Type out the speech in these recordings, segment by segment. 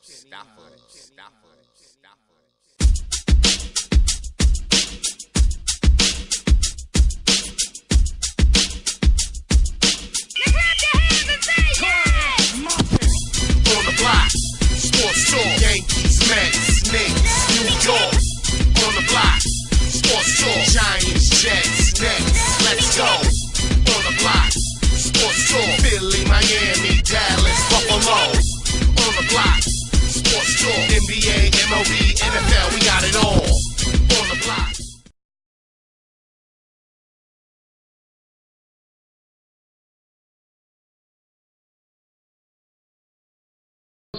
On the block, sports talk, Yankees, Mets, Knicks, New York. On the block, sports talk, Giants, Jets, Nets, let's go. On the block, sports talk, Philly, Miami, Dallas, Buffalo. On the block, sports talk, NBA, MLB, NFL, we got it all. On the block.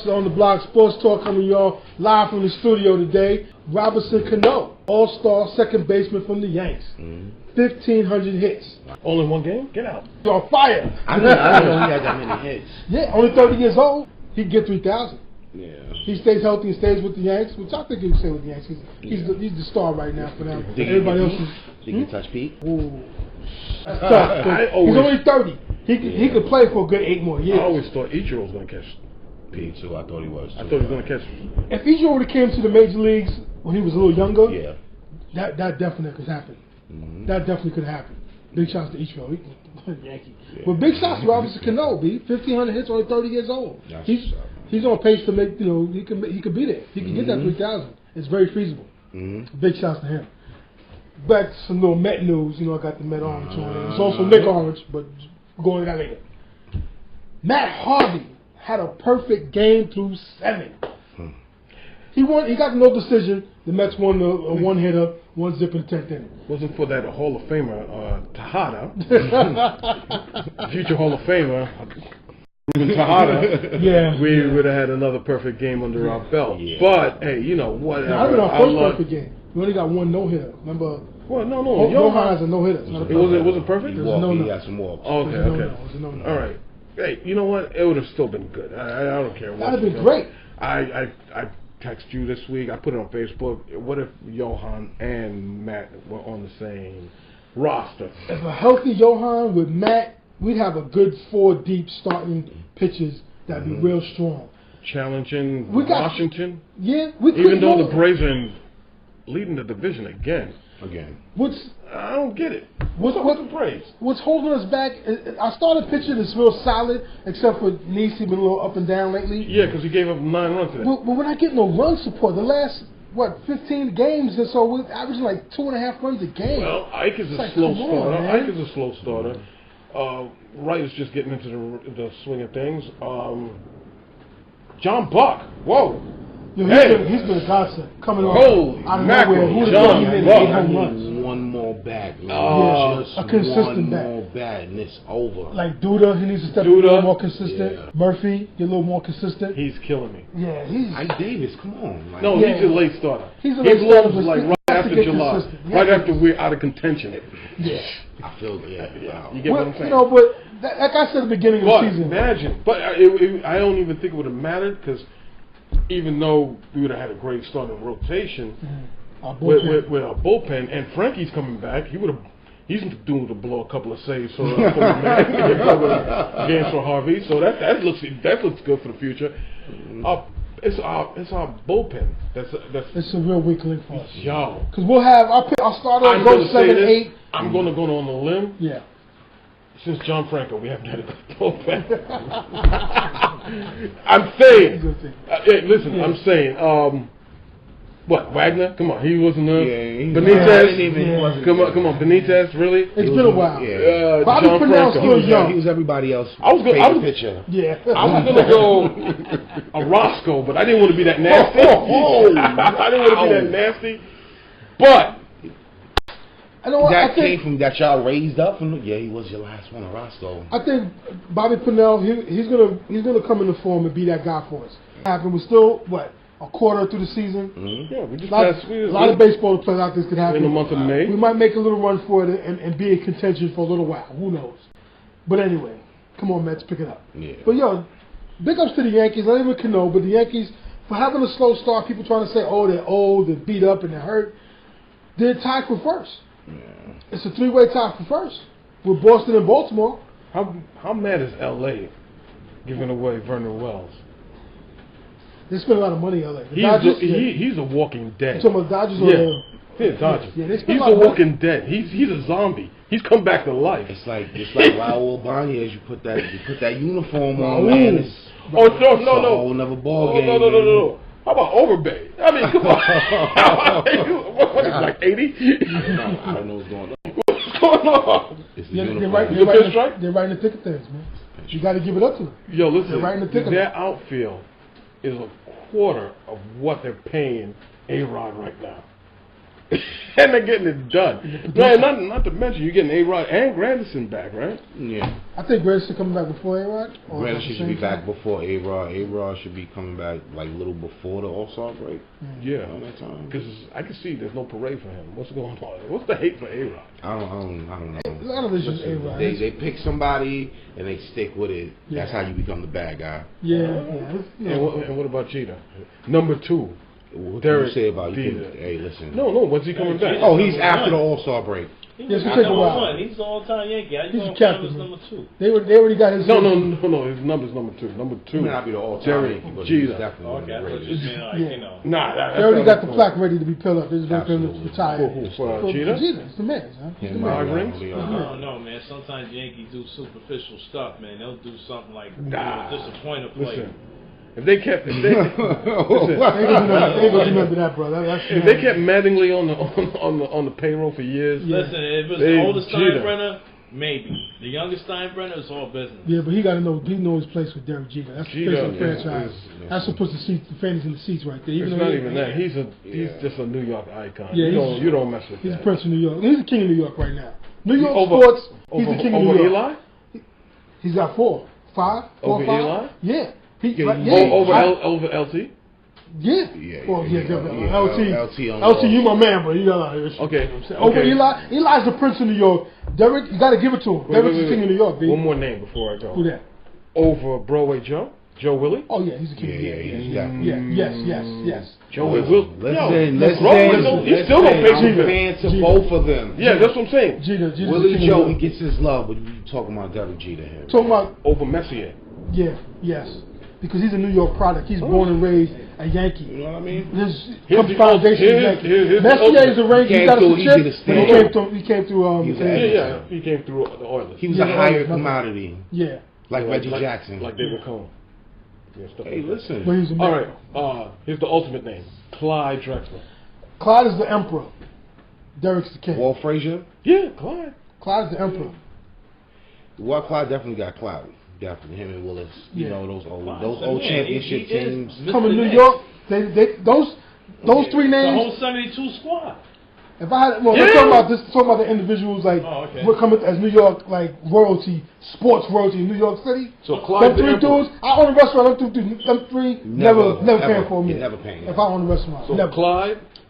On the Block Sports Talk coming y'all live from the studio today. Robinson Cano, all-star second baseman from the Yanks. 1,500 hits. Only one game? Get out. He's on fire. I didn't know he had that many hits. Yeah, only 30 years old. He can get 3,000. Yeah. He stays healthy and stays with the Yanks, which I think he can stay with the Yanks. He's the star right now for them. Everybody else is. Did he touch Pete? Ooh. That's tough. He's only 30. He could play for a good 8 more years. I always thought Ichiro was going to catch Pete too. I thought he was. I thought he was going to catch. If Ichiro would have came to the major leagues when he was a little younger, Yeah. that definitely could happen. That definitely could happen. Big shots to Ichiro, Yankee. Yeah. But big shots to Robinson Cano, B. 1,500 hits, only 30 years old. He's on pace to make, he could be there. He can get that 3,000. It's very feasible. Big shots to him. Back to some little Met news. I got the Met Orange on there. It's also Nick Orange, but go into that later. Matt Harvey had a perfect game through 7. He won. He got no decision. The Mets won a one-hitter, 1 zip and 10th inning. Wasn't for that Hall of Famer, Tejada, future Hall of Famer, Tejada, yeah, we would have had another perfect game under our belt. Yeah. But, hey, whatever. That would have been our first perfect game. We only got 1 no-hitter. Remember? Well, no. Johan has a no-hitter. It wasn't perfect? He had some walks. Oh, okay. All right. Hey, you know what? It would have still been good. I don't care. That would have been great. I text you this week. I put it on Facebook. What if Johan and Matt were on the same roster? If a healthy Johan with Matt, we'd have a good 4 deep starting pitchers that'd be real strong. Challenging Washington? Yeah. Even though the Braves are leading the division again. I don't get it. What's the Braves? What's holding us back? Our starting pitcher is real solid, except for Neese. He's been a little up and down lately. Yeah, because he gave up 9 runs today. But we're not getting no run support. The last 15 games or so, we're averaging like 2.5 runs a game. Well, Ike is a slow starter. Ike is a slow starter. Wright is just getting into the swing of things. John Buck. Whoa. He's been a godsend. Coming on out of nowhere. Who Buck. One more bat. Just a consistent bat. One more bat and it's over. Like Duda, he needs to step a little more consistent. Yeah. Murphy, get a little more consistent. He's killing me. Yeah, he's... Ike Davis, come on. He's a late starter. He's a late starter. Like right after July. Right after we're out of contention. Yeah. I feel that. Yeah. You get what I'm saying? But like I said at the beginning of the season. Imagine. But I don't even think it would have mattered because even though we would have had a great starting rotation with our bullpen, and Frankie's coming back, he's doomed to blow a couple of saves for the games for Harvey. So that looks good for the future. It's our bullpen. It's a real weak link for us. Yo, because we'll have our starter go 7, 8. I'm going to go on the limb. Yeah. Since John Franco, we haven't had a good bullpen. I'm saying. Listen, I'm saying. What, Wagner? Come on, he wasn't Benitez. Come on, Benitez, really? It's been a while. Yeah. Bobby Purnell's still young. He was everybody else. I was pitcher. Yeah. I was gonna go a Roscoe, but I didn't want to be that nasty. I didn't want to be that nasty. But that came from that y'all raised up from. Yeah, he was your last one, Roscoe. I think Bobby Purnell, he's gonna come into form and be that guy for us. We're still a quarter through the season. Yeah, we just a lot of baseball players out there could happen in the month of May. We might make a little run for it and be in contention for a little while. Who knows? But anyway, come on, Mets, pick it up. Yeah. But big ups to the Yankees. Not even Cano, but the Yankees for having a slow start. People trying to say, oh, they're old, they're beat up, and they're hurt. They're tied for first. Yeah. It's a 3-way tie for first with Boston and Baltimore. How mad is L.A. giving away Vernon Wells? They spend a lot of money in LA. He's a walking dead. Some of the Dodgers or Dodgers. Yeah, he's a walking dead. He's a zombie. He's come back to life. It's like Raul Banez. You put that uniform on, man. It's no. a whole another ball game. No. How about Overbay? I mean, come on. What is it, like 80? I don't know what's going on. What's going on? It's the uniform. They're right in the thick of things, man. You got to give it up to them. Yo, listen. They're right in the thick of it. Their outfield is a quarter of what they're paying A-Rod right now. And they're getting it done. Man, not to mention you're getting A-Rod and Granderson back, right? Yeah. I think Granderson coming back before A-Rod. Granderson should be back before A-Rod. A-Rod should be coming back like a little before the All-Star break. Yeah. On that time. Because I can see there's no parade for him. What's going on? What's the hate for A-Rod? I don't know. A lot of this is A-Rod. They pick somebody and they stick with it. Yeah. That's how you become the bad guy. Yeah. And what about Jeter? Number 2. What do you say about you? Hey, listen. No. When's he coming back? Oh, he's after the All-Star break. Yes, we take a while. He's the all-time Yankee. He's the captain. Number 2. They already got his. No. His number's number 2. Number 2. He may not be the all-time Yankee, but he's definitely one of the greatest. Nah, they already got the plaque ready to be filled up. They're just going to retire. For Jeter? It's the man, son. He's the man. I don't know, man. Sometimes Yankees do superficial stuff, man. They'll do something like disappoint a player. If they kept, they remember that, brother. If they kept Mattingly on the payroll for years. Listen, if it's the oldest Steinbrenner, maybe the youngest Steinbrenner, it's all business. Yeah, but he got to know. He knows his place with Derek Jeter. That's the face of the franchise. That's what puts the fans in the seats right there. It's not even that. He's just a New York icon. Yeah, you don't mess with that. He's the Prince of New York. He's the king of New York right now. New York sports. He's the king of New York. Eli? He's got 4, 5. Over Eli? Yeah. Over LT? Yeah. Well, LT, you my man, but you know. Okay. Over Eli. Eli's the Prince of New York. Derek, you got to give it to him. Derek's the king of New York, baby. One more name before I go. Who that? Over Broadway Joe? Joe Willie? Oh yeah, he's the king of New York. Yes. Joe Willie. Listen. You still don't pay Jeter. Fans to both of them. Yeah, that's what I'm saying. Jeter Willie Joe, he gets his love, but you talking about Derek Jeter here. Talking about over Messier. Yeah, yes. Because he's a New York product. He's born and raised a Yankee. You know what I mean? His foundation is Yankee. Messier is a range. He got us chip. He came through. He came through the Oilers. He was a higher commodity. Yeah. Like Reggie Jackson. Like David Cohn. Hey, listen. All right. Here's the ultimate name. Clyde Drexler. Clyde is the emperor. Derek's the king. Walt Frazier? Yeah, Clyde. Clyde's the emperor. Well, Clyde definitely got clout. Definitely him and Willis. You know those old championship teams. Coming to New York, those 3 names. The whole 72 squad. If I had, we're talking about this, talking about the individuals like we're coming as New York like royalty, sports royalty in New York City. So Clyde, them 3 dudes, I own a restaurant. Them 3 never paying for me. Never paying. If I own a restaurant, so never.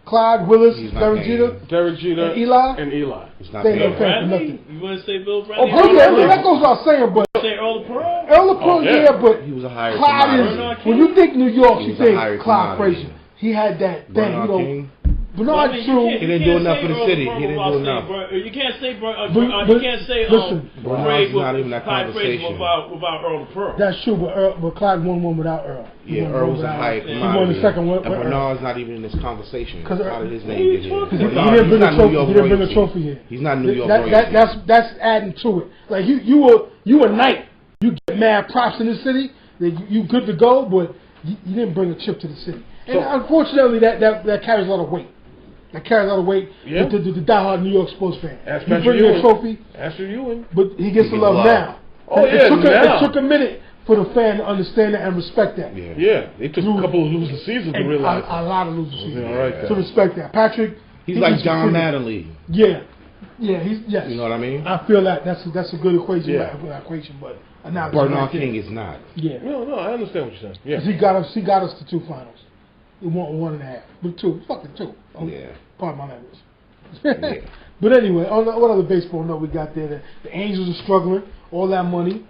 Clyde, Willis, Derek Jeter, and Eli. They never paying for nothing. You want to say Bill Bradley? That goes without saying, but say Earl LePron? Earl LePron, but he was a higher Clyde is, when you think New York, you think Clyde Frazier. He had that thing, you know. Bernard True. He didn't do enough for the city. He didn't do enough. You can't say not even that conversation without Earl LePron. That's true, but Clyde won one without Earl. Yeah, Earl was a higher commodity. He won the second one. And Bernard's not even in this conversation. Because his name he didn't bring a trophy here. He's not New York. That's adding to it. Like you a knight. You get mad props in the city. You good to go, but you didn't bring a chip to the city. And unfortunately, that carries a lot of weight. That carries a lot of weight with the diehard New York sports fan. You bring a trophy, but he gets the love now. It took a minute for the fan to understand that and respect that. Yeah, it took a couple of losing seasons to realize. A lot of losing seasons to respect that. Patrick, he's like John Mattingly. Yeah, yes. You know what I mean? I feel that that's a good equation. But Bernard King is not. Yeah. No, I understand what you're saying. Yeah. He got us to 2 finals. He won 1.5, but 2, fucking 2. Oh, yeah. Pardon my language. But anyway, on what other baseball note we got there? The Angels are struggling. All that money.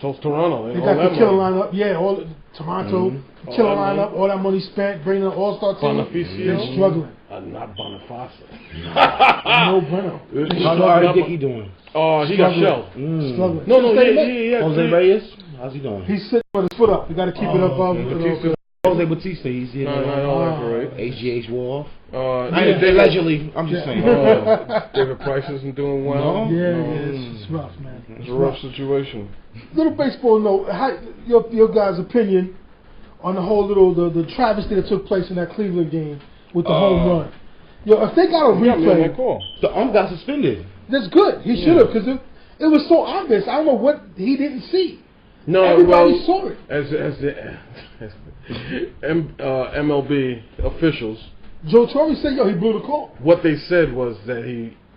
So Toronto. They got the killer lineup. Yeah, all Toronto. Killer lineup. All that money spent. Bringing an all-star team. They're struggling. Not Boniface. No bueno. How's Artie Dickey doing? Oh, he got shelled. Struggling. No, yeah. Jose Reyes? How's he doing? He's sitting with his foot up. You got to keep it up. Jose Batista, he's in HGH Wolf. Allegedly, I'm just saying. David Price isn't doing well. No? Yeah, it's rough, man. It's a rough situation. Little baseball note. Your guys' opinion on the whole the travesty that took place in that Cleveland game with the home run. Yo, if they got a replay, the ump got suspended. That's good. He should have, because it was so obvious. I don't know what he didn't see. No, everybody saw it. As MLB officials, Joe Torre said, "Yo, he blew the call." What they said was that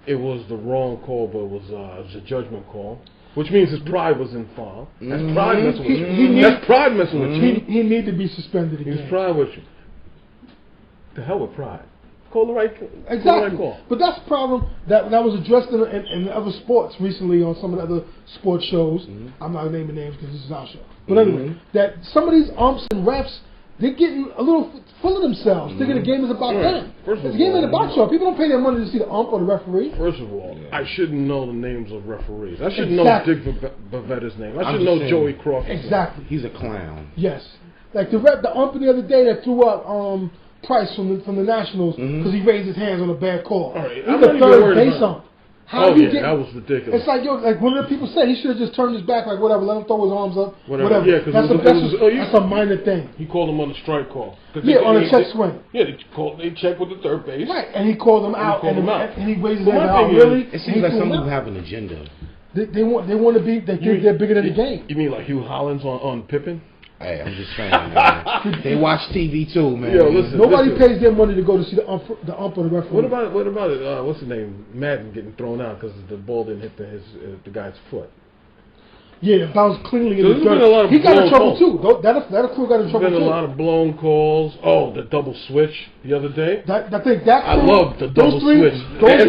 it was the wrong call, but it was a judgment call, which means his pride was in foul. That's pride messing with you. That's pride messing with you. He needed to be suspended again. His pride with you. The hell with pride. Call the right exactly. Call the right call. But that's the problem that was addressed in other sports recently on some of the other sports shows. I'm not naming names because this is our show. But anyway, that some of these umps and refs, they're getting a little full of themselves, thinking the game is about them. The game ain't about y'all. People don't pay their money to see the ump or the referee. First of all, I shouldn't know the names of referees. I should know Dick Bavetta's name. I should know Joey Crawford's name. He's a clown. Yes. Like the ump the other day that threw up Price from the Nationals because he raised his hands on a bad call. All right. He's the third base ump. That was ridiculous. It's like one of the people said he should have just turned his back, like whatever, let him throw his arms up, whatever. Yeah, because that's a minor thing. He called him on the strike call. On a check swing. Yeah, they checked with the third base. Right, and he called him out, and he raised his hands out. It seems like some people have an agenda. They want to be. They think they're bigger than the game. You mean like Hugh Hollins on Pippen? Hey, I'm just saying, man. They watch TV too, man. Yo, listen, nobody pays their money to go to see the ump or the referee. What about what's his name? Madden getting thrown out because the ball didn't hit the guy's foot. Yeah, it bounced cleanly in the dirt. He got in trouble too. That crew got in trouble too. There's been a lot of blown calls. Oh, the double switch the other day. I love the double switch. Those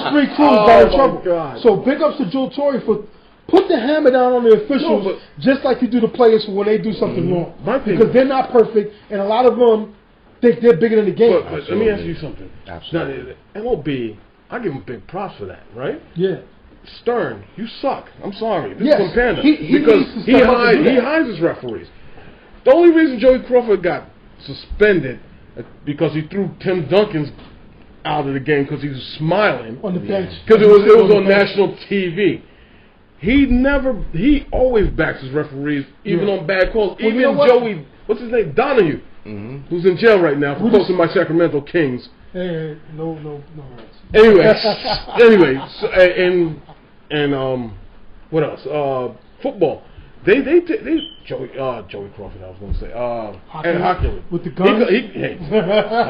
three crews got in trouble. God. So big ups to Joe Torre for put the hammer down on the officials, just like you do the players when they do something wrong. Because they're not perfect, and a lot of them think they're bigger than the game. But let me ask you something. Absolutely. Now, MLB, I give him big props for that, right? Yeah. Stern, you suck. I'm sorry. This is from Panda. He hides his referees. The only reason Joey Crawford got suspended because he threw Tim Duncan out of the game because he was smiling on the bench. Because it was on national TV. He always backs his referees, even on bad calls. Even Joey, what's his name, Donahue, who's in jail right now for posting my Sacramento Kings. Hey, no. Anyway, so, and what else? Football. They Joey Crawford, I was going to say. And Hockley. With the gun? I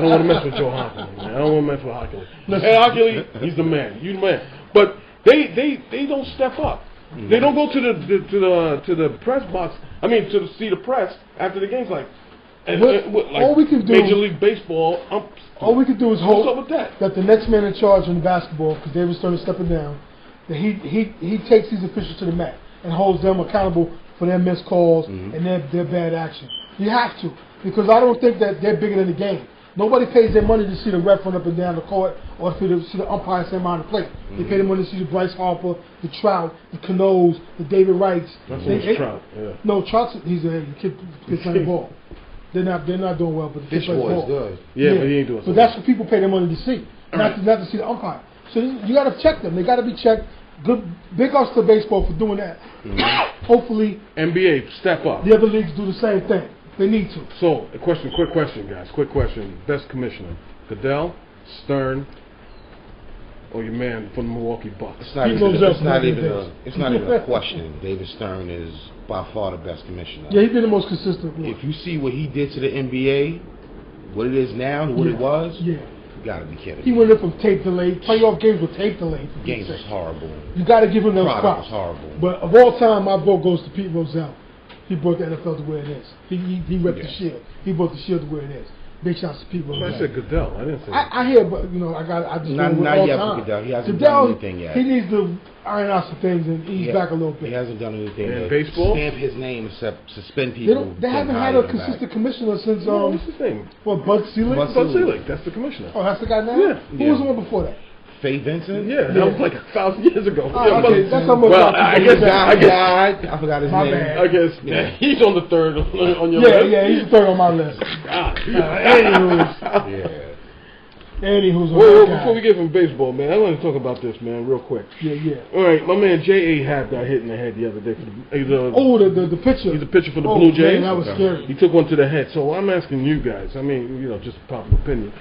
don't want to mess with Joe Hockley, man. I don't want to mess with Hockley. Hey, Hockley, he's the man. You the man. But they don't step up. They don't go to the press box. I mean, to see the press after the game's like all we can do, Major League Baseball. All we can do is hope up with that the next man in charge in basketball, because David Stern is stepping down, that he takes these officials to the mat and holds them accountable for their missed calls and their bad action. You have to, because I don't think that they're bigger than the game. Nobody pays their money to see the ref run up and down the court or to see the umpire stand behind the plate. They pay their money to see the Bryce Harper, the Trout, the Canoes, the David Wrights. Trout. Yeah. No, Trout's he's a kid playing the ball. They're not doing well, but the kid plays ball. Good. Yeah, but he ain't doing. But that's what people pay their money to see, not to see the umpire. So you got to check them. They got to be checked. Good, big ups to baseball for doing that. Hopefully, NBA step up. The other leagues do the same thing. They need to. So, quick question, guys. Quick question. Best commissioner: Goodell, Stern, or your man from the Milwaukee Bucks? It's not even a question. David Stern is by far the best commissioner. Yeah, he's been the most consistent one. If you see what he did to the NBA, what it is now, and what it was, you got to be kidding. He went in from tape delay. Playoff games with tape delay. Games was horrible. You got to give him those props. Was horrible. But of all time, my vote goes to Pete Rozelle. He brought the NFL to where it is. He repped the shield. He brought the shield to where it is. Big shots to Pete Rozelle. I said Goodell. I didn't say. I hear, but I just not yet for Goodell. He hasn't done anything yet. He needs to iron out some things and ease back a little bit. He hasn't done anything. In baseball, stamp his name except suspend people. They haven't had a consistent commissioner since what's his name? Bud Selig. Bud Selig. That's the commissioner. Oh, that's the guy now. Yeah. Who was the one before that? Faye Vincent? Yeah, that was like 1,000 years ago. Okay, that's how much. Well, I guess I forgot his name. bad. I guess he's on the third on your list. Yeah, he's the third on my list. Anywho's before we get from baseball, man, I want to talk about this, man, real quick. Yeah. All right, my man J.A. Happ got hit in the head the other day. The pitcher. He's a pitcher for the Blue Jays. Man, that was scary. He took one to the head. So I'm asking you guys. I mean, just a popular opinion.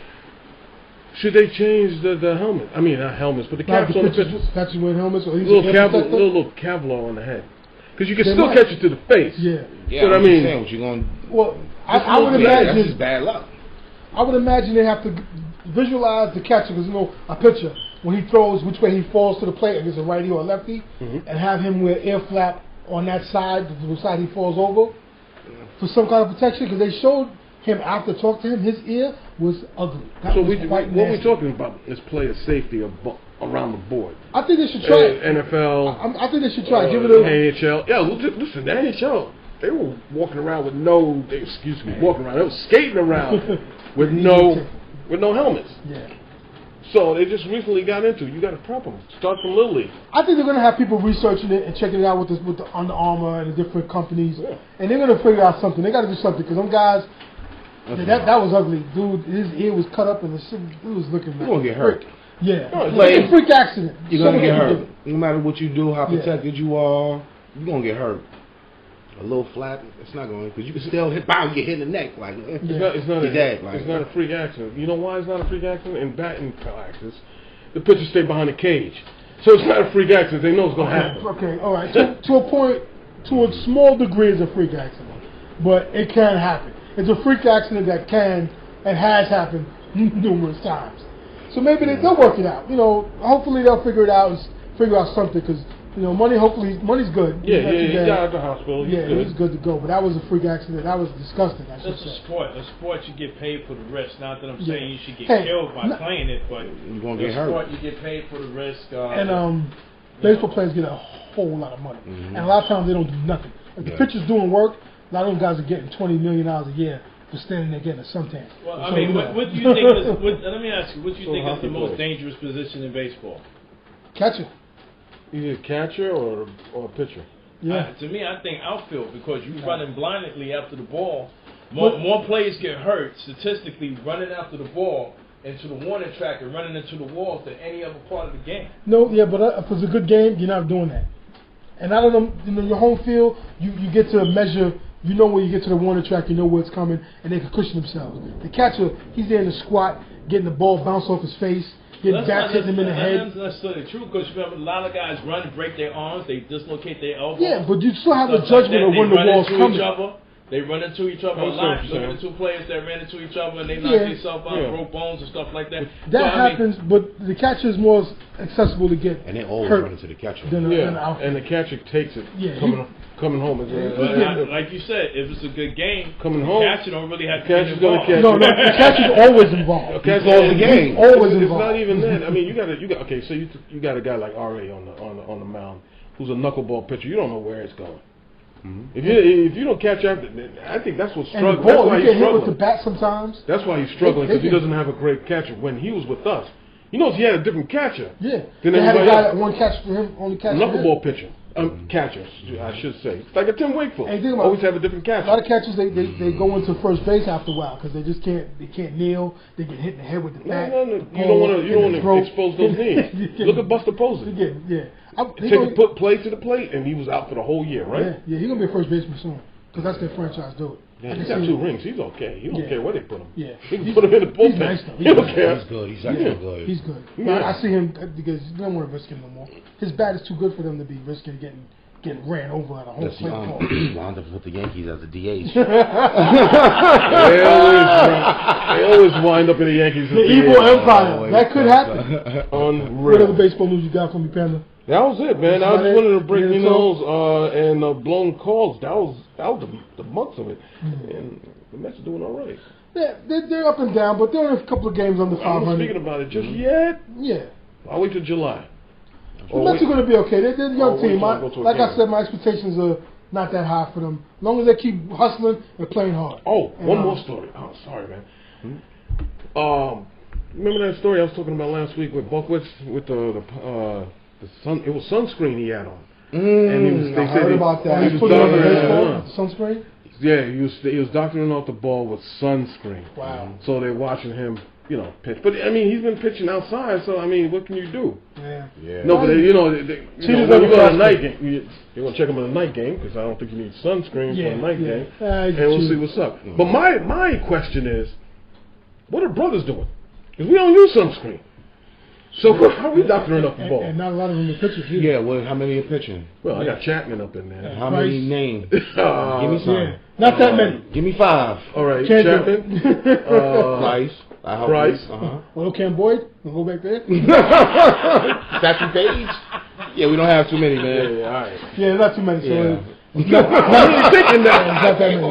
Should they change the helmet? I mean, not helmets, but the caps on the pitchers. Catching with helmets, or little Kevlar on the head, because you can still catch it to the face. Yeah. But I mean, what you going? Well, I would imagine that's just bad luck. I would imagine they have to visualize the catcher, because a pitcher, when he throws, which way he falls to the plate, against a righty or a lefty, and have him wear air flap on that side, the side he falls over, for some kind of protection, because they showed him after talk to him, his ear was ugly. That was what we're talking about is player safety around the board. I think they should try it. NFL. I think they should try it. Give it a NHL. Yeah, listen, the NHL, they were walking around with they were skating around with no helmets. Yeah. So they just recently got into it. You got to prep them. Start from Little League. I think they're going to have people researching it and checking it out with the Under Armour and the different companies. Yeah. And they're going to figure out something. They got to do something, because them guys, that was ugly. Dude, his ear was cut up and it was looking like... You're going to get hurt. Yeah. It's a freak accident. You're going to get hurt. No matter what you do, how protected you are, you're going to get hurt. A little flat, it's not going, because you can still get hit in the neck. Like, it's not a freak accident. You know why it's not a freak accident? In batting practice, the pitchers stay behind the cage. So it's not a freak accident. They know it's going to happen. Okay, all right. To a point, to a small degree, it's a freak accident. But it can happen. It's a freak accident that can and has happened numerous times. So maybe they'll work it out. Hopefully they'll figure it out and figure out something, because money's good. Yeah, he got out of the hospital. He's good to go. But that was a freak accident. That was disgusting. That's a sport. A sport you get paid for the risk. Not that I'm saying you should get killed by playing it, but you're gonna get hurt. Sport you get paid for the risk. And baseball players get a whole lot of money, and a lot of times they don't do nothing. If the pitcher's doing work, a lot of them guys are getting $20 million a year for standing there getting a suntan. Well, I mean, what do you think? Let me ask you. What do you think is the most dangerous position in baseball? Catcher. Either catcher or a pitcher. Yeah. To me, I think outfield, because you're running blindly after the ball. More players get hurt statistically running after the ball into the warning track and running into the wall than any other part of the game. No, yeah, but if it's a good game, you're not doing that. And out of them, your home field, you get to measure. You know when you get to the warning track, you know where it's coming, and they can cushion themselves. The catcher, he's there in the squat, getting the ball bounce off his face. Bats hitting him in the head. That's not necessarily true, because remember, a lot of guys run and break their arms, they dislocate their elbows. Yeah, but you still have a judgment of when the ball's coming. They run into each other a lot. You look at the two players that ran into each other and they knock themselves out, broke bones and stuff like that. That happens, but the catcher is more accessible to get. And they always run into the catcher. And the catcher takes it coming home. Like you said, if it's a good game, coming home, the catcher don't really have to get involved. No, the catcher's always involved. He's always involved. It's not even that. I mean, you got okay. So you got a guy like R.A. on the mound who's a knuckleball pitcher. You don't know where it's going. If you don't catch up, I think that's what's struggling. And the ball, you get hit with the bat sometimes. That's why he's struggling, because he doesn't have a great catcher. When he was with us, he had a different catcher. Yeah, they had a guy that one catch for him, only catch for him. Knuckleball pitcher. Catcher, I should say. It's like a Tim Wakefield. Always have a different catcher. A lot of catchers, they go into first base after a while, because they just can't kneel. They get hit in the head with the bat. No. You don't want to expose those knees. Look at Buster Posey. Take a play to the plate, and he was out for the whole year, right? Yeah, he's gonna be a first baseman soon, because that's their franchise dude. Yeah, he's got 2 rings. He's okay. He don't care where they put him. Yeah, he can put him in the bullpen. He's nice though. He don't care. He's good. He's actually good. He's good. Yeah. I see him because they don't want to risk him no more. His bat is too good for them to be risking getting ran over at a home plate ball. Wound up with the Yankees as a DH. They always wind up in the Yankees. The evil empire. That could happen. Unreal. What other baseball news you got for me, Panda? That was it, man. I just wanted to break and blown calls. That was the months of it. And the Mets are doing all right. Yeah, they're up and down, but they're in a couple of games under 500. I'm not speaking about it just yet. Yeah. I'll wait till July. The Mets are going to be okay. They're a young team. Like I said, my expectations are not that high for them. As long as they keep hustling and playing hard. One more story. Oh, sorry, man. Remember that story I was talking about last week with Buckwitz with the sun? It was sunscreen he had on. And he was. They said about that. He was doctoring sunscreen. Yeah, he was doctoring off the ball with sunscreen. Wow. So they're watching him, pitch. But I mean, he's been pitching outside. So I mean, what can you do? Yeah. No, but when you go to a night game, you're gonna check him in a night game because I don't think you need sunscreen for a night game. And we'll see what's up. But my question is, what are brothers doing? Because we don't use sunscreen. So how are we doctoring up the ball? And not a lot of them are pitchers either. Yeah, well, how many are pitching? Well, I got Chapman up in there. How many names? Give me some. Yeah. Not that many. Give me 5. All right, Chapman. Price. Price. Well, Cam Boyd. We'll go back there. Statue Page. Yeah, we don't have too many, man. Yeah, all right. Yeah, not too many. So not really thinking that. Not that many.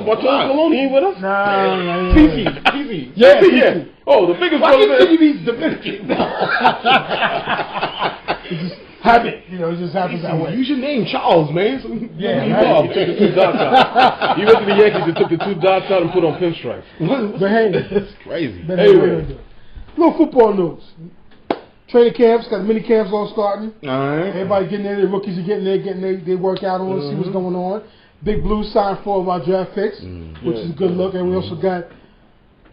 What's Malone? He ain't with us? Nah. PC. Yeah. Oh, the biggest Why brother. you think he's Dominican? It's just habit. It just happens that way. Use your name, Charles, man. So He took the 2 dots out. He went to the Yankees and took the 2 dots out and put on pinstripes. But hey, that's crazy. Anyway. Little football news. Training camps, got mini camps all starting. Alright. Everybody getting there, the rookies are getting there, they work out on, see what's going on. Big Blue signed 4 of our draft picks, which is a good look. And we also got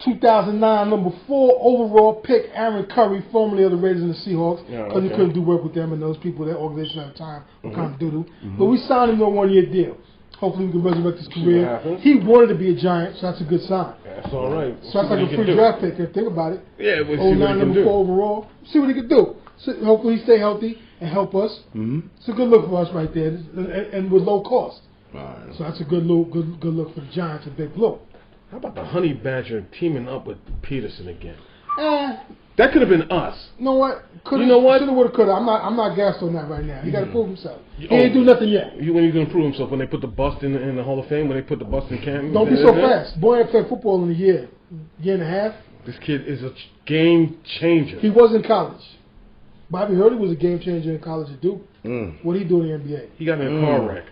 2009 number 4 overall pick Aaron Curry, formerly of the Raiders and the Seahawks, because he couldn't do work with them and those people, that organization at the time, were kind of doo-doo. But we signed him to a 1-year deal. Hopefully we can resurrect his career. He wanted to be a Giant, so that's a good sign. That's all right. So that's like a free draft pick. Think about it. Yeah, we'll see what he can number do. 4 overall. See what he can do. So hopefully he stay healthy and help us. It's a good look for us right there, and with low cost. Right. So that's a good look for the Giants and Big Blue. How about the Honey Badger teaming up with Peterson again? That could have been us. You know what? You know what? Shoulda, woulda, coulda. I'm not gassed on that right now. He got to prove himself. He ain't do nothing yet. When he's gonna prove himself? When they put the bust in the Hall of Fame? When they put the bust in Canton? Don't be so fast. Boy ain't played football in a year and a half. This kid is a game changer. He was in college. Bobby Hurley was a game changer in college at Duke. What did he do in the NBA? He got in a car wreck.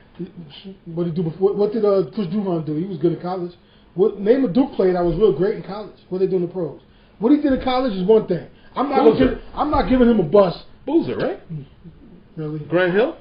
What did he do before? What did Chris Duhon do? He was good in college. Name a Duke player that was real great in college. What they do in the pros? What he did in college is one thing. I'm not giving him a bust. Boozer, right? Really? Grant Hill?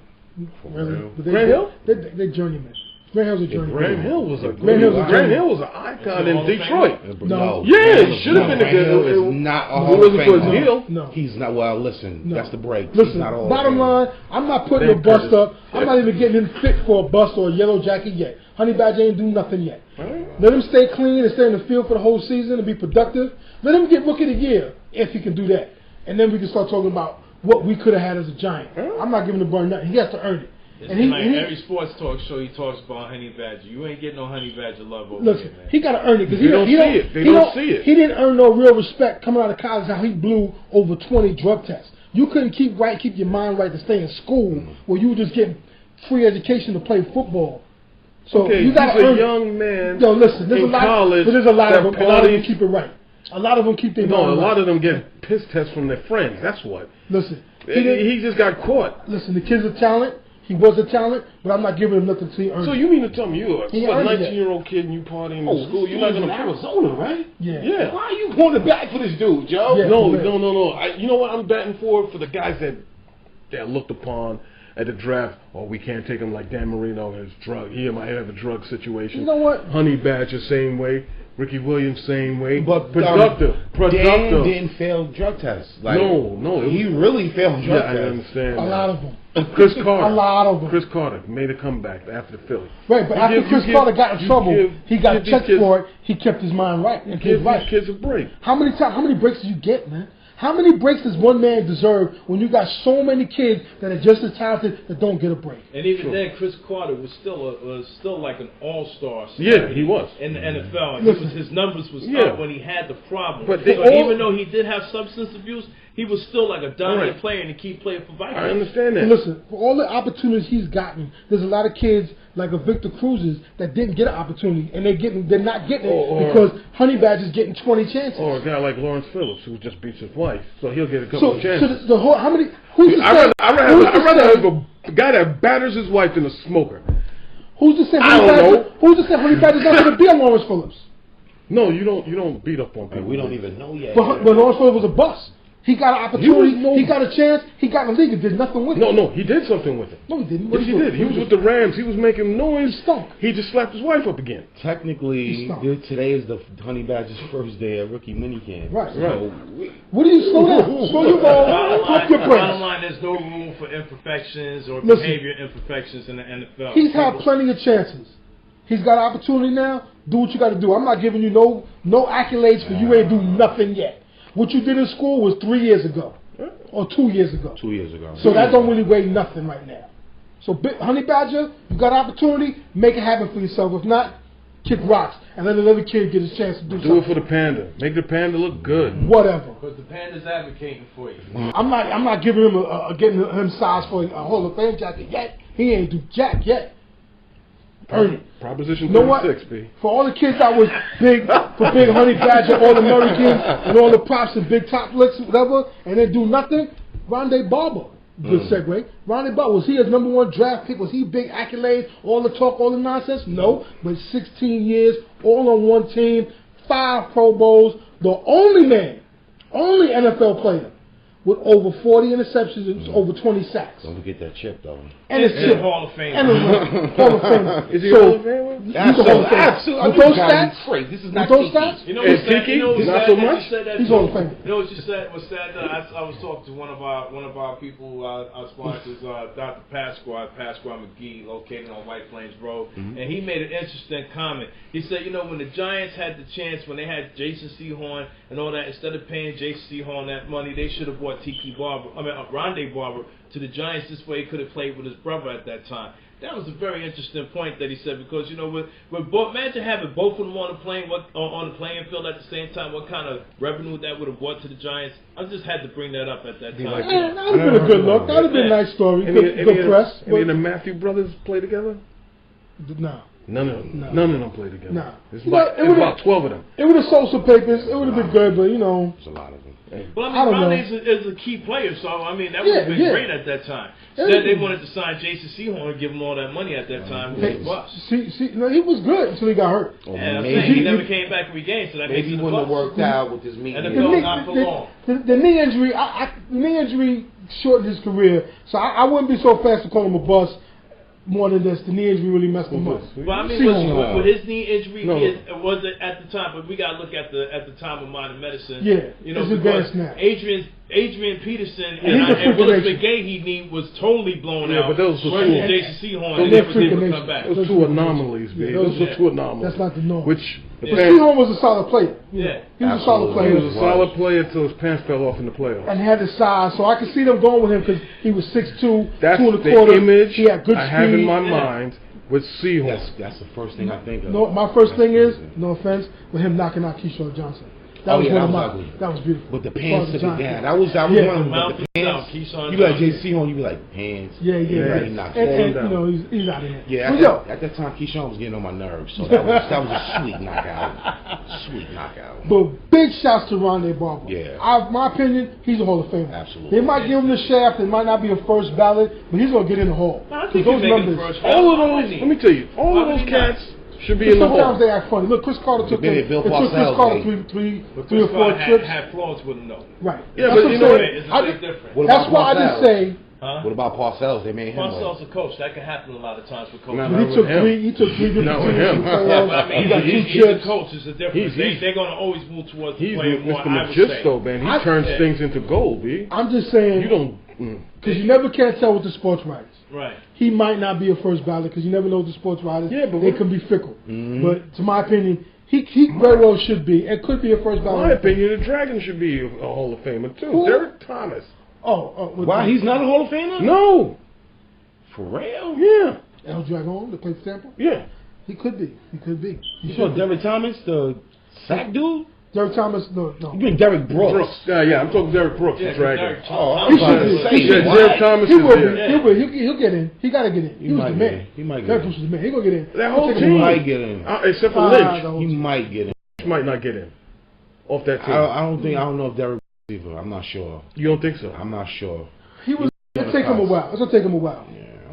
Really? Grant Hill? They journeymen. Grant Hill's a journeyman. Grant Hill was a Grant Hill was an icon in Detroit. No. Yeah, he should have been a good. It was not a Hall of Fame deal. No. He's not. Well, listen. That's the break. Listen. Bottom line, I'm not putting a bust up. I'm not even getting him fit for a bust or a yellow jacket yet. Honey Badger ain't do nothing yet. Let him stay clean and stay in the field for the whole season and be productive. Let him get Rookie of the Year if he can do that. And then we can start talking about what we could have had as a Giant. I'm not giving the boy nothing. He has to earn it. Every sports talk show, he talks about Honey Badger. You ain't getting no Honey Badger love over here, man. He got to earn it because They don't see it. He didn't earn no real respect coming out of college. How he blew over 20 drug tests. You couldn't keep your mind right to stay in school where you were just getting free education to play football. So you got to earn a young man. Yo, listen, there's in college. There's a lot of them. A lot of them keep it right. A lot of them keep their mind right. A lot of them get piss tests from their friends. That's what. Listen, he just got caught. Listen, the kid's a talent. He was a talent, but I'm not giving him nothing until he earns it. So you mean to tell me you're a 19-year-old kid and you partying in school? You're not going to Arizona, right? Yeah. Why are you going to bat for this dude, Joe? Yeah, No. You know what I'm batting for the guys that looked upon at the draft. Oh, we can't take him like Dan Marino has drug. He might have a drug situation. You know what? Honey Badger, same way. Ricky Williams, same way. But productive. Dan didn't fail drug tests. No. He really failed drug tests. I understand. A lot of them. Chris Carter. A lot of them. Chris Carter made a comeback after the Philly. Right, but after Chris Carter got in trouble, he got checked for it. He kept his mind right. Give these kids a break. How many breaks do you get, man? How many breaks does one man deserve when you got so many kids that are just as talented that don't get a break? And even then, Chris Carter was still like an all-star. Yeah, he was in the NFL. And his numbers was up when he had the problem. But even though he did have substance abuse, he was still like a dominant player and a key player for Vikings. I understand that. And listen, for all the opportunities he's gotten, there's a lot of kids like a Victor Cruz's that didn't get an opportunity, and they're not getting it because Honey Badger's getting 20 chances. Or a guy like Lawrence Phillips who just beats his wife, so he'll get a couple of chances. So how many? I'd rather have a guy that batters his wife than a smoker. Who's to say Honey Badger's not going to be a Lawrence Phillips? No, you don't beat up on people. We don't even know yet. But Lawrence Floyd was a bust. He got an opportunity. He got a chance. He got in the league and did nothing with it. No, he did something with it. No, he didn't. Yes, he did. He was with the Rams. He was making noise. He stunk. He just slapped his wife up again. Technically, today is the Honey Badger's first day at rookie minicamp. Right. Right. What do you slow down? Slow your ball. Pump your brakes. Bottom line, there's no room for imperfections or behavior imperfections in the NFL. He's had plenty of chances. He's got an opportunity now. Do what you got to do. I'm not giving you no accolades for you ain't do nothing yet. What you did in school was 3 years ago. Or 2 years ago. 2 years ago. So that don't really weigh nothing right now. So Honey Badger, you got an opportunity, make it happen for yourself. If not, kick rocks and let another kid get his chance to do something. Do it for the Panda. Make the Panda look good. Whatever. Because the Panda's advocating for you. I'm not giving him getting him size for a Hall of Fame jacket yet. He ain't do jack yet. Proposition 36, you know what? B. For all the kids that was big, for big Honey Badger, all Americans, and all the props and big top flicks, whatever, and they do nothing, Rondé Barber. Good segue. Rondé Barber, was he his #1 draft pick? Was he big accolades, all the talk, all the nonsense? No. But 16 years, all on one team, 5 Pro Bowls, the only NFL player with over 40 interceptions and over 20 sacks. Don't forget that chip, though. And it's chip. Hall of Fame. And a Hall of Fame. Is he a Hall of Fame? He's a Hall of Fame. Absolutely. With those stats? This is not with those stats? You know what's sad? Tiki? You know what's Not sad so that much? you said that He's too? Hall of Fame. You know what you said? What's sad? I was talking to one of our people, our sponsors, Dr. Pasquale McGee, located on White Plains Road, and he made an interesting comment. He said, you know, when the Giants had the chance, when they had Jason Sehorn and all that, instead of paying Jason Sehorn that money, they should have bought Rondé Barber to the Giants. This way he could have played with his brother at that time. That was a very interesting point that he said, because, you know, imagine having both of them on the playing field at the same time, what kind of revenue that would have brought to the Giants. I just had to bring that up at that time. That would have been a good look. That would have been a nice story. Good press. Any of the Matthew brothers play together? No. None of them play together. Nah. It's about 12 of them. It would have sold some papers. It would have been good, but, you know. There's a lot of them. Well, I don't know. Rondé is a key player, so, I mean, that would have been great at that time. Instead, they wanted to sign Jason Sehorn and give him all that money at that time. No, he was good until he got hurt. And I'm saying he never came back and regained, so that makes it a bust. Maybe he wouldn't have worked out with his meat. And the not for long. The knee injury shortened his career, so I wouldn't be so fast to call him a bust. More than this, the knee injury really messed him up. Well, I mean, with his knee injury, was it at the time? But we got to look at the time of modern medicine. Yeah, you know, it's advanced now. Adrian Peterson and Willis McGahee knee was totally blown out. But those were Jason Sehorn never did come back. Those two anomalies, man. Those were two anomalies. That's not the norm. But Sehorn was a solid player. Yeah, he was a solid player. He was a solid player until his pants fell off in the playoffs. And had the size, so I could see them going with him because he was 6'2", That's 2 1/4. the image he had good I speed. have in my mind with Sehorn. That's the first thing I think of. No, my first thing is, no offense, with him knocking out Keyshawn Johnson. That was ugly. That was beautiful. But the pants took it down. That was one of them. But the pants, you be like J.C. Horn, you be like, pants. Yeah. He knocked him And down. you know, he's out of here. Yeah, at that time, Keyshawn was getting on my nerves. So that was a sweet knockout. Sweet knockout. But big shouts to Rondé Barber. Yeah. My opinion, he's a Hall of Famer. Absolutely. They might give him the shaft. It might not be a first ballot, but he's going to get in the Hall. I think those numbers. All of those, let me tell you, all of those cats should be in the Hall. Sometimes they act funny. Look, Chris Carter took Chris Carter three or four trips. Had flaws with him though. Right. Yeah, but you know what? It's a bit different. That's why I just say. What about Parcells? They made him. Parcells a coach. That can happen a lot of times with coaches. He took three different Not with him. Yeah, but I mean, he's a coach. It's a difference. They're going to always move towards the player more. Mr. Magisto, man. He turns things into gold, B. I'm just saying. You don't. Because you never can't tell with the sports writers. Right. He might not be a first ballot because you never know the sports writers. Yeah, but they can be fickle. But to my opinion, he very well should be. It could be a first ballot. In my opinion, the Dragon should be a Hall of Famer too. Who? Derek Thomas. Why? He's not a Hall of Famer? No. For real? Yeah. El Dragon, the play sample? Yeah. He could be. You saw Derek Thomas, the sack dude? Derek Thomas, no. You mean Derek Brooks? Yeah, I'm talking Derek Brooks. Yeah, Dragon. He should be. Derek Thomas He will be. is He'll get in. He got to get in. He was the man. He might get Derek in. Brooks was the man. He'll get in. That whole team. He might get in. Except for Lynch. He might get in. He might not get in. Off that team. I don't know if Derek either. I'm not sure. You don't think so? I'm not sure. It'll take him a while. It's going to take him a while.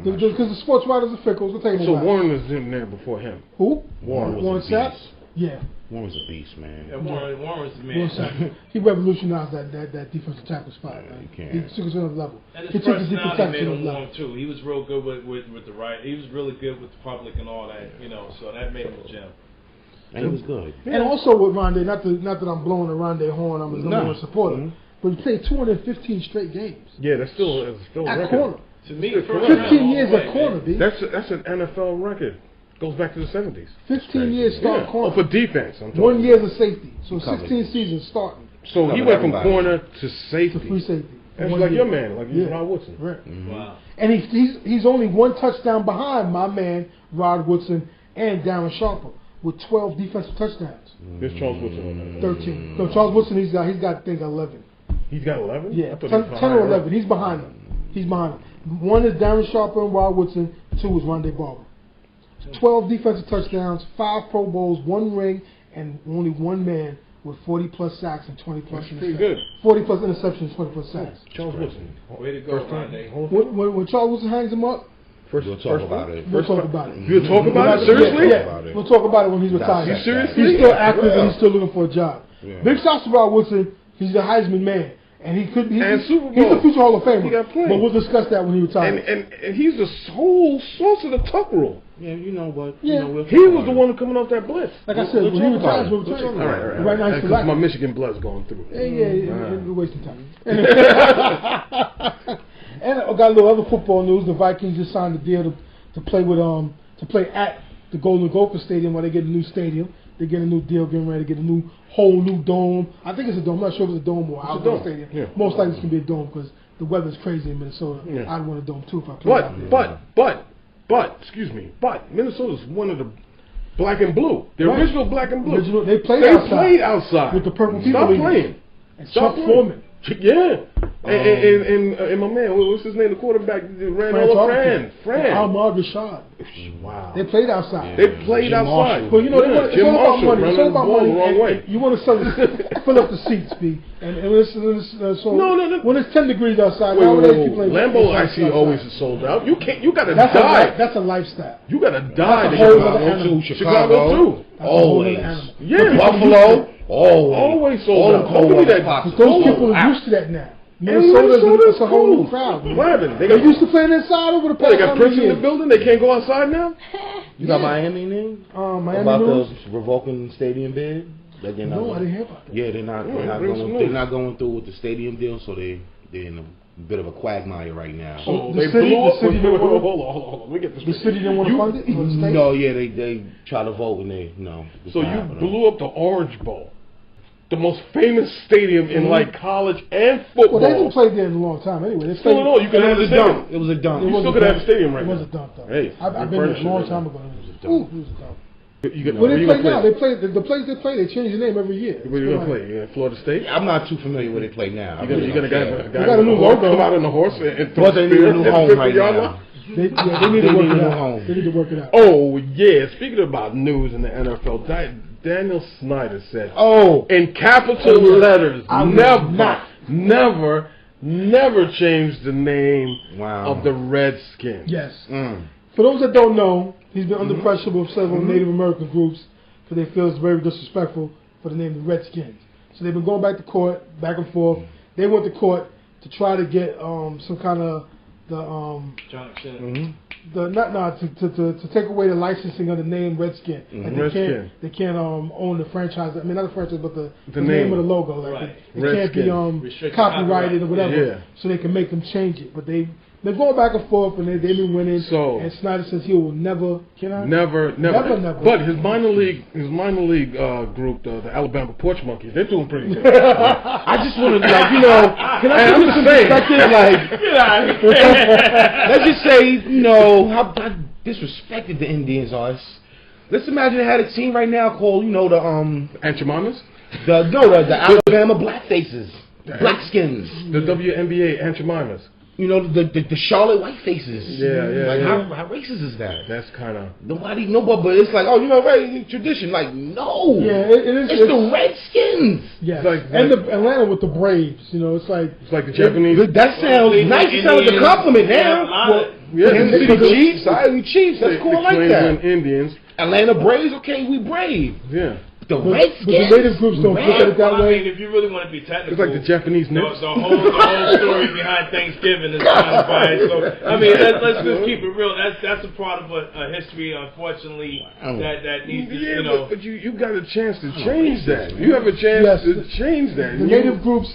Because the sports writers are fickle. It'll take him a while. So Warren was in there before him. Who? Warren Sapp? Yeah. Warren's a beast, man. Yeah, Warren's the man. He revolutionized that defensive tackle spot. You can't. He took us to another level. And He his took the defensive personality tackle made to him another warm level. too. He was real good with the right. He was really good with the public and all that, you know. So that made him a gem. And he was good. And also with Rondé, not that I'm blowing the Rondé horn, I'm his number one supporter, but he played 215 straight games. Yeah, that's still a at record. corner. To me, 15 years at corner, B. That's an NFL record. Goes back to the 70s. 15 years start corner. Oh, for defense. I'm talking 1 year as a safety. So Covered. 16 seasons starting. So he went from corner to safety. To free safety. That's One like year. your man, like Rod Woodson. Right. Wow. And he's only one touchdown behind my man Rod Woodson and Darren Sharper with 12 defensive touchdowns. There's Charles Woodson on that. 13. No, Charles Woodson he's got I think 11. He's got 11? Yeah, I thought 10 he was or behind 11. He's behind him. He's behind him. One is Darren Sharper and Rod Woodson. 2 is Rondé Barber. 12 defensive touchdowns, 5 Pro Bowls, 1 ring, and only 1 man with 40-plus sacks and 20-plus interceptions. Pretty good. 40-plus interceptions, 20-plus sacks. Charles Woodson. Way to go, Rondé. When Charles Woodson hangs him up, We'll talk about it. we'll talk about it. You'll talk about it? Seriously? Yeah, we'll talk about it when he's retired. You seriously? He's still active and he's still looking for a job. Yeah. Big shouts to Rod Woodson. He's a Heisman man. And he's Super Bowl. He's a future Hall of Famer. He got plenty. But we'll discuss that when he retires. And he's the whole source of the tuck rule. Yeah, you know what? Yeah. You know, He was the one coming off that blitz. Like I said, when he retires, we'll retire. All right. Right now, he's Because my still Michigan blood's going through. Yeah, we're wasting time. And I got a little other football news. The Vikings just signed a deal to play with to play at the Golden Gopher Stadium while they get a new stadium. They get a new deal, getting ready to get a whole new dome. I think it's a dome. I'm not sure if it's a dome or outdoor stadium. Yeah. Most likely it's gonna be a dome because the weather's crazy in Minnesota. Yeah. I'd want a dome too if I played out there. But Minnesota's one of the black and blue. The original black and blue. They played outside with the purple people. Stop playing. And Chuck Foreman. Yeah. And my man, what's his name? The quarterback ran all of Fran. Ahmad Rashad. Wow. They played outside. They played outside. Well, you know, it's all about money. It's all about money. The wrong way. You want to fill up the seats, B. And when it's 10 degrees outside, Lambeau actually always is sold out. You gotta die. That's a lifestyle. You gotta die. That's a whole other animal. Chicago too. Always. Yeah. Buffalo. Always sold out. Those people are used to that now. Minnesota's a whole new crowd. What happened? They used to playing inside over the past. They got Prince in the building. They can't go outside now. You got Miami name? Miami about news? the revoking stadium bid? No, I didn't hear about that. Yeah, they're not going through with the stadium deal, so they're in a bit of a quagmire right now. So The they city- blew up. the city didn't want- Hold on. Let me get this. The city didn't want to fund it? Or the state? No, yeah, they try to vote and no. So you blew up the Orange Bowl, the most famous stadium in like college and football. Well, they haven't played there in a long time anyway. They Still played, in all, you could have the stadium. It was a dump. You still could have the stadium right It now. was a dump, though. Hey, I've been there a long time ago. It was a dump. Where they play now? They play the place they play. They change the name every year. Where you gonna play? Yeah, Florida State. I'm not too familiar with it play now. You gonna got a new logo. Come out on the horse and But they need a new home right now. They need to work it out. They need to work it out. Oh yeah. Speaking about news in the NFL, Daniel Snyder said, in capital letters, never change the name of the Redskins. Yes. For those that don't know, he's been under pressure with several Native American groups because they feel it's very disrespectful for the name the Redskins. So they've been going back to court, back and forth. They went to court to try to get some kind of to take away the licensing of the name Redskin. And they can't own the franchise. I mean, not the franchise, but the name of the logo. Like it can't be copyrighted or whatever. Yeah. So they can make them change it. But they're going back and forth, and they've been winning. So, and Snyder says he will never. Never. But his minor league group, the Alabama Porch Monkeys, they're doing pretty good. I just want to, can I put some perspective? Let's just say, how disrespected the Indians are. Let's imagine they had a team right now called, the Anchamamas? The Alabama Blackfaces, Blackskins. The WNBA Anchamamas. The Charlotte White Faces. Yeah. How racist is that? That's kind of nobody. But it's like, tradition. Like, no. Yeah, it is. It's the Redskins. Yeah, and the Atlanta with the Braves. It's like the Japanese. That sounds nice. It sounds like a compliment now. Yeah, the Chiefs. Chiefs. That's cool. I like that. Indians. Atlanta Braves, okay, we brave. Yeah. The But Redskins. the native groups don't look at it that I way. mean, if you really want to be technical, It's like the Japanese Knicks. the whole story behind Thanksgiving is kind of biased. So I mean, let's just keep it real. That's a part of a history, unfortunately, that needs to, you know. But you got a chance to change that. You have a chance to change that. The native groups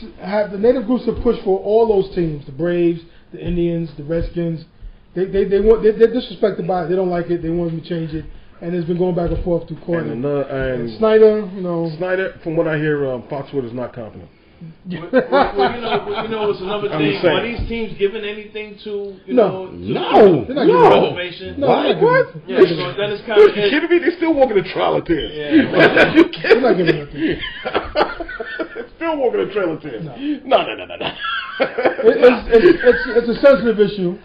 have pushed for all those teams: the Braves, the Indians, the Redskins. They're disrespected by it. They don't like it. They want them to change it. And it's been going back and forth through court. And Snyder, you know. Snyder, from what I hear, Foxwood is not competent. Well, you know, it's another thing. Are these teams giving anything to, No. They're not giving reservation? No. What? Yeah, so that is kind of. You kidding me? They're still walking a trail of tears. Yeah. You kidding They're not giving me? Still walking a trail of tears. No. It's a sensitive issue.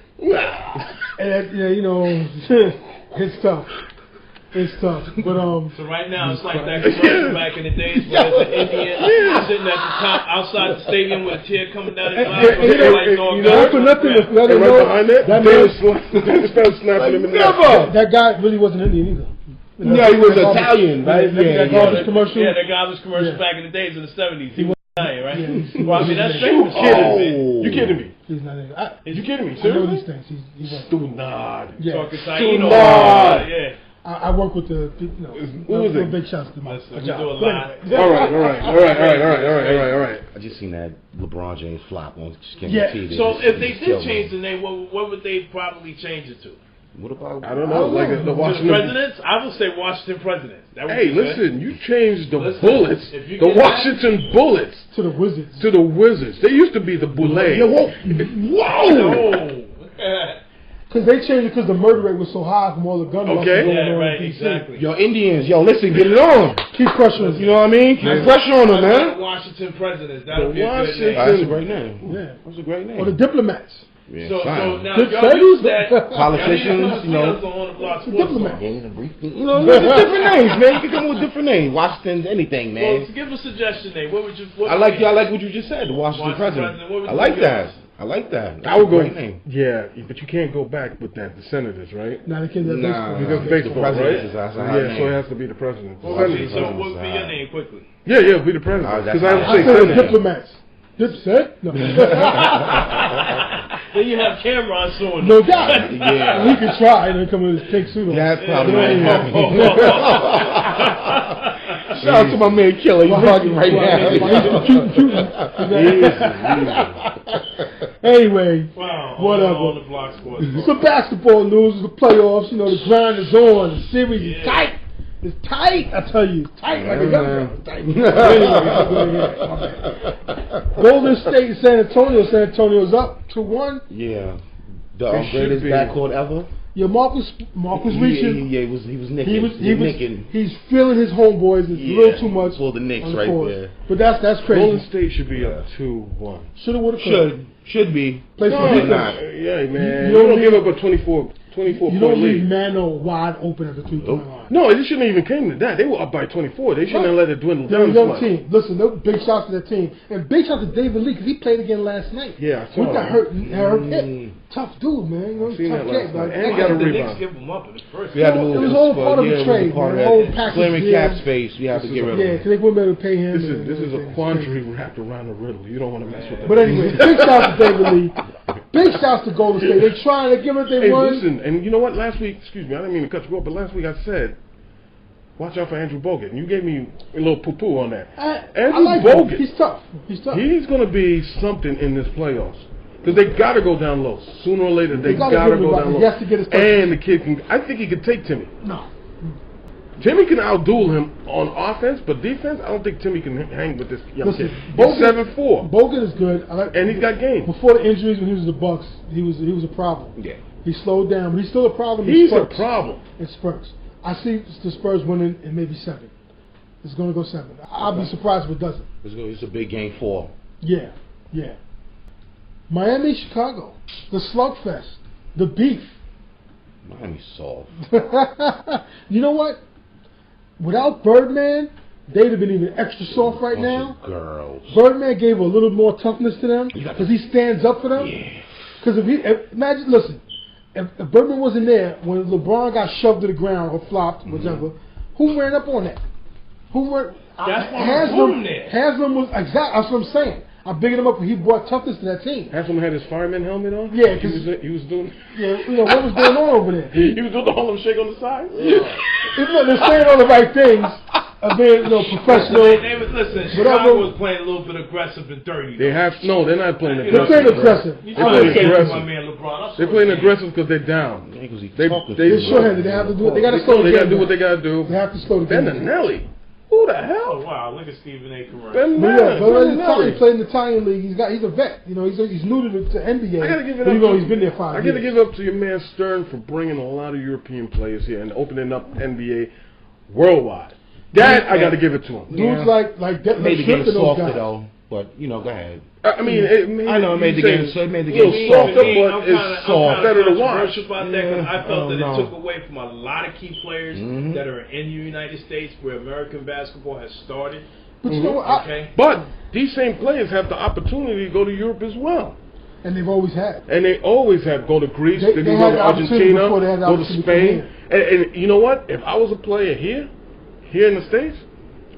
And, you know, it's tough. It's tough, but So right now it's like that commercial back in the days where there's an Indian sitting at the top outside the stadium with a tear coming down his eye. Not for nothing. Right behind that, snapping him in the neck. That guy really wasn't Indian either. Yeah, he was Italian, right? That garbage commercial. Yeah, that garbage commercial back in the days in the 70s. He was Italian, right? Yeah. Well, I mean that's famous. You kidding me? He's not Indian. You kidding me? I know Seriously? these things. He's Stunad. Yeah. Talking Taino. Yeah. I work with the, Who was it? Big shots to my We job. do a lot. All right. I just seen that LeBron James flop on Yeah. TV. So if they did change the name, what would they probably change it to? What about? I don't know. Like the Washington Presidents? I would say Washington Presidents. That would Hey, be good. listen, you changed the Listen, Bullets, if you the get Washington Bullets, To the Wizards. to the Wizards. They used to be the Boulets. Oh. Because they changed it because the murder rate was so high from all the gun losses Okay. going Yeah, on right, in DC. exactly. Yo, Indians, yo, listen, get it on. Keep pressuring. You know what I mean? Keep pressure on them, man. Washington Presidents. That would be a good Washington- name. That's a great name. Yeah. That's a great name. Or the diplomats. Yeah, So fine. now Good y'all use that. Politicians, you know. On the block sports Diplomat. You know, there's different names, man. You can come up with different names. Washington's anything, Well, man. give a suggestion name. What would you? I like what you just said. The Washington president. What would I you like give that. us? I like that. I would go. Great name. Yeah, but you can't go back with that. The senators, right? Now they can't do Nah. Because The baseball, right? president is that's a high Yeah, so name. it has to be the president. What would be, Senators. so what would be your name quickly? Yeah, be the president. that's Because I I would say said senator. diplomats. Dipset? No. Then you have Cameron soon. No doubt. Yeah. We could try and then come with his pink suit on. That's probably Yeah. Shout out to my man Killer. He's bugging right now. Anyway, Wow. whatever. On the block sports. Some basketball news. The playoffs. You know, the grind is on. The series is tight. It's tight. I tell you, it's tight like a gun barrel. It's tight. Anyway, Golden State and San Antonio. San Antonio's up 2-1. Yeah. The It should greatest be. backcourt ever. Yeah, Marcus reaching. He was nicking. He's feeling his homeboys. It's a little too much for the Knicks on the right court. there. But that's Golden crazy. State should be up 2-1. Shoulda, woulda, coulda. Should be. Play No, some defense. not. Yeah, man. You You don't don't need- give up a 24 You point don't leave lead. Mano wide open at the 3-point line. No, it shouldn't even came to that. They were up by 24. They shouldn't have let it dwindle They're a down. young much. team. Listen, big shots to their team. And big shots to David Lee because he played again last night. Yeah, I saw With that that. hurt hip. Tough dude, man. You know, Seen tough that last kid. night. Like, And he got a The Knicks rebound. give them up in the first. We had to move It was this, all part of the it was trade, part man. of The whole that. package Clearing deal. cap space. We have to get rid of Yeah, it. because they wouldn't be able to pay him. This is a and- quandary wrapped around a riddle. You don't want to mess with that. But anyway, big shots to David Lee. Big shots to Golden State. They're trying to give it they Hey, won. listen, and you know what? Last week, excuse me, I didn't mean to cut you off, but last week I said, watch out for Andrew Bogut. And you gave me a little poo-poo on that. I Andrew like him. Bogut. He's tough. He's tough. He's going to be something in this playoffs. Because they got to go down low. Sooner or later, they gotta got to give him go the down ball. low. He has to get his touch. And the kid can, I think he could take Timmy. No. Timmy can outduel him on offense, but defense, I don't think Timmy can hang with this young Listen, kid. Bogut- He's 7'4", Bogut is good. I like, and he's got game. Before the injuries, when he was with the Bucks, he was a problem. Yeah. He slowed down, but he's still a problem. He's in a spurts. problem. In spurts. I see the Spurs winning in maybe 7. It's going to go 7. I'll be surprised if it doesn't. It's a big game 4. Yeah. Miami, Chicago, the slugfest, the beef. Miami's soft. You know what? Without Birdman, they'd have been even extra soft right now. Bunch of girls. Birdman gave a little more toughness to them because he stands up for them. Yeah. Because imagine, listen, if Birdman wasn't there when LeBron got shoved to the ground or flopped, whichever, who ran up on that? Who ran? That's why I'm there. Haslam was exactly. That's what I'm saying. I'm bigging him up. He brought toughness to that team. Haslam had his fireman helmet on. Yeah, because he was doing. Yeah, you know what was going on over there. He was doing the Harlem Shake on the side. Even though they're saying all the right things, being professional. Listen, Chicago was playing a little bit aggressive and dirty. They have they're not playing aggressive. They're playing aggressive. They're playing aggressive because they're down. They're short-handed. They have to do. They got to slow. They got to do what they got to do. They have to slow the game. Bendinelli. Who the hell? Oh wow! Look at Stephen A. commercial. He played in the Italian league. He's a vet. You know, he's new to the NBA. I gotta give it up. He's been there 5 years. I gotta give it up to your man Stern for bringing a lot of European players here and opening up NBA worldwide. That I gotta give it to him. Dudes like that made the game softer though. But you know, go ahead. I mean, it made the game so it made the game softer, but it's soft, better to watch. About that because I felt that it took away from a lot of key players that are in the United States where American basketball has started. But you know what? But these same players have the opportunity to go to Europe as well. And they've always had. And they always have. Go to Greece, they can go to Argentina, go to Spain. And you know what? If I was a player here in the States,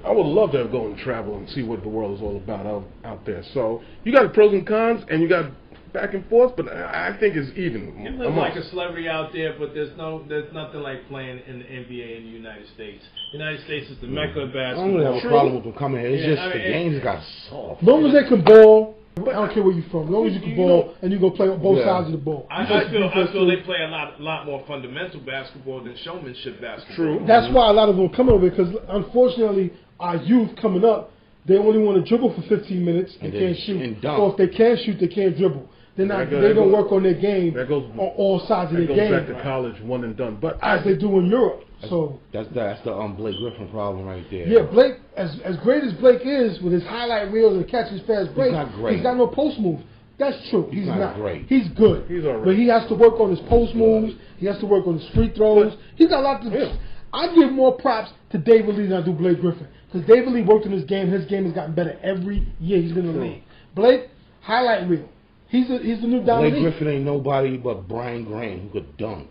I would love to go and travel and see what the world is all about out there. So you got the pros and cons, and you got back and forth, but I think it's even. You live like a celebrity out there, but there's nothing like playing in the NBA in the United States. The United States is the mecca of basketball. I don't have a problem with them coming here. It's just the games got soft. As long as they can ball. I don't care where you're from. As long as you can ball and you go play on both sides of the ball. I feel they play a lot more fundamental basketball than showmanship basketball. True. That's why a lot of them come over because unfortunately our youth coming up, they only want to dribble for 15 minutes and can't shoot. Or if they can shoot, they can't dribble. They don't work on their game on all sides of their game. That goes back to college, one and done. But as they do in Europe. So that's the Blake Griffin problem right there. Yeah, Blake, as great as Blake is with his highlight reels and catches fast breaks, he's got no post moves. That's true. He's not great. He's good. He's all right. But he has to work on his post moves. He has to work on his free throws. He's got a lot to do. I give more props to David Lee than I do Blake Griffin. Because David Lee worked on his game. His game has gotten better every year he's been in the league. Blake, highlight reel. He's the new dominant. Blake Griffin ain't nobody but Brian Graham who could dunk.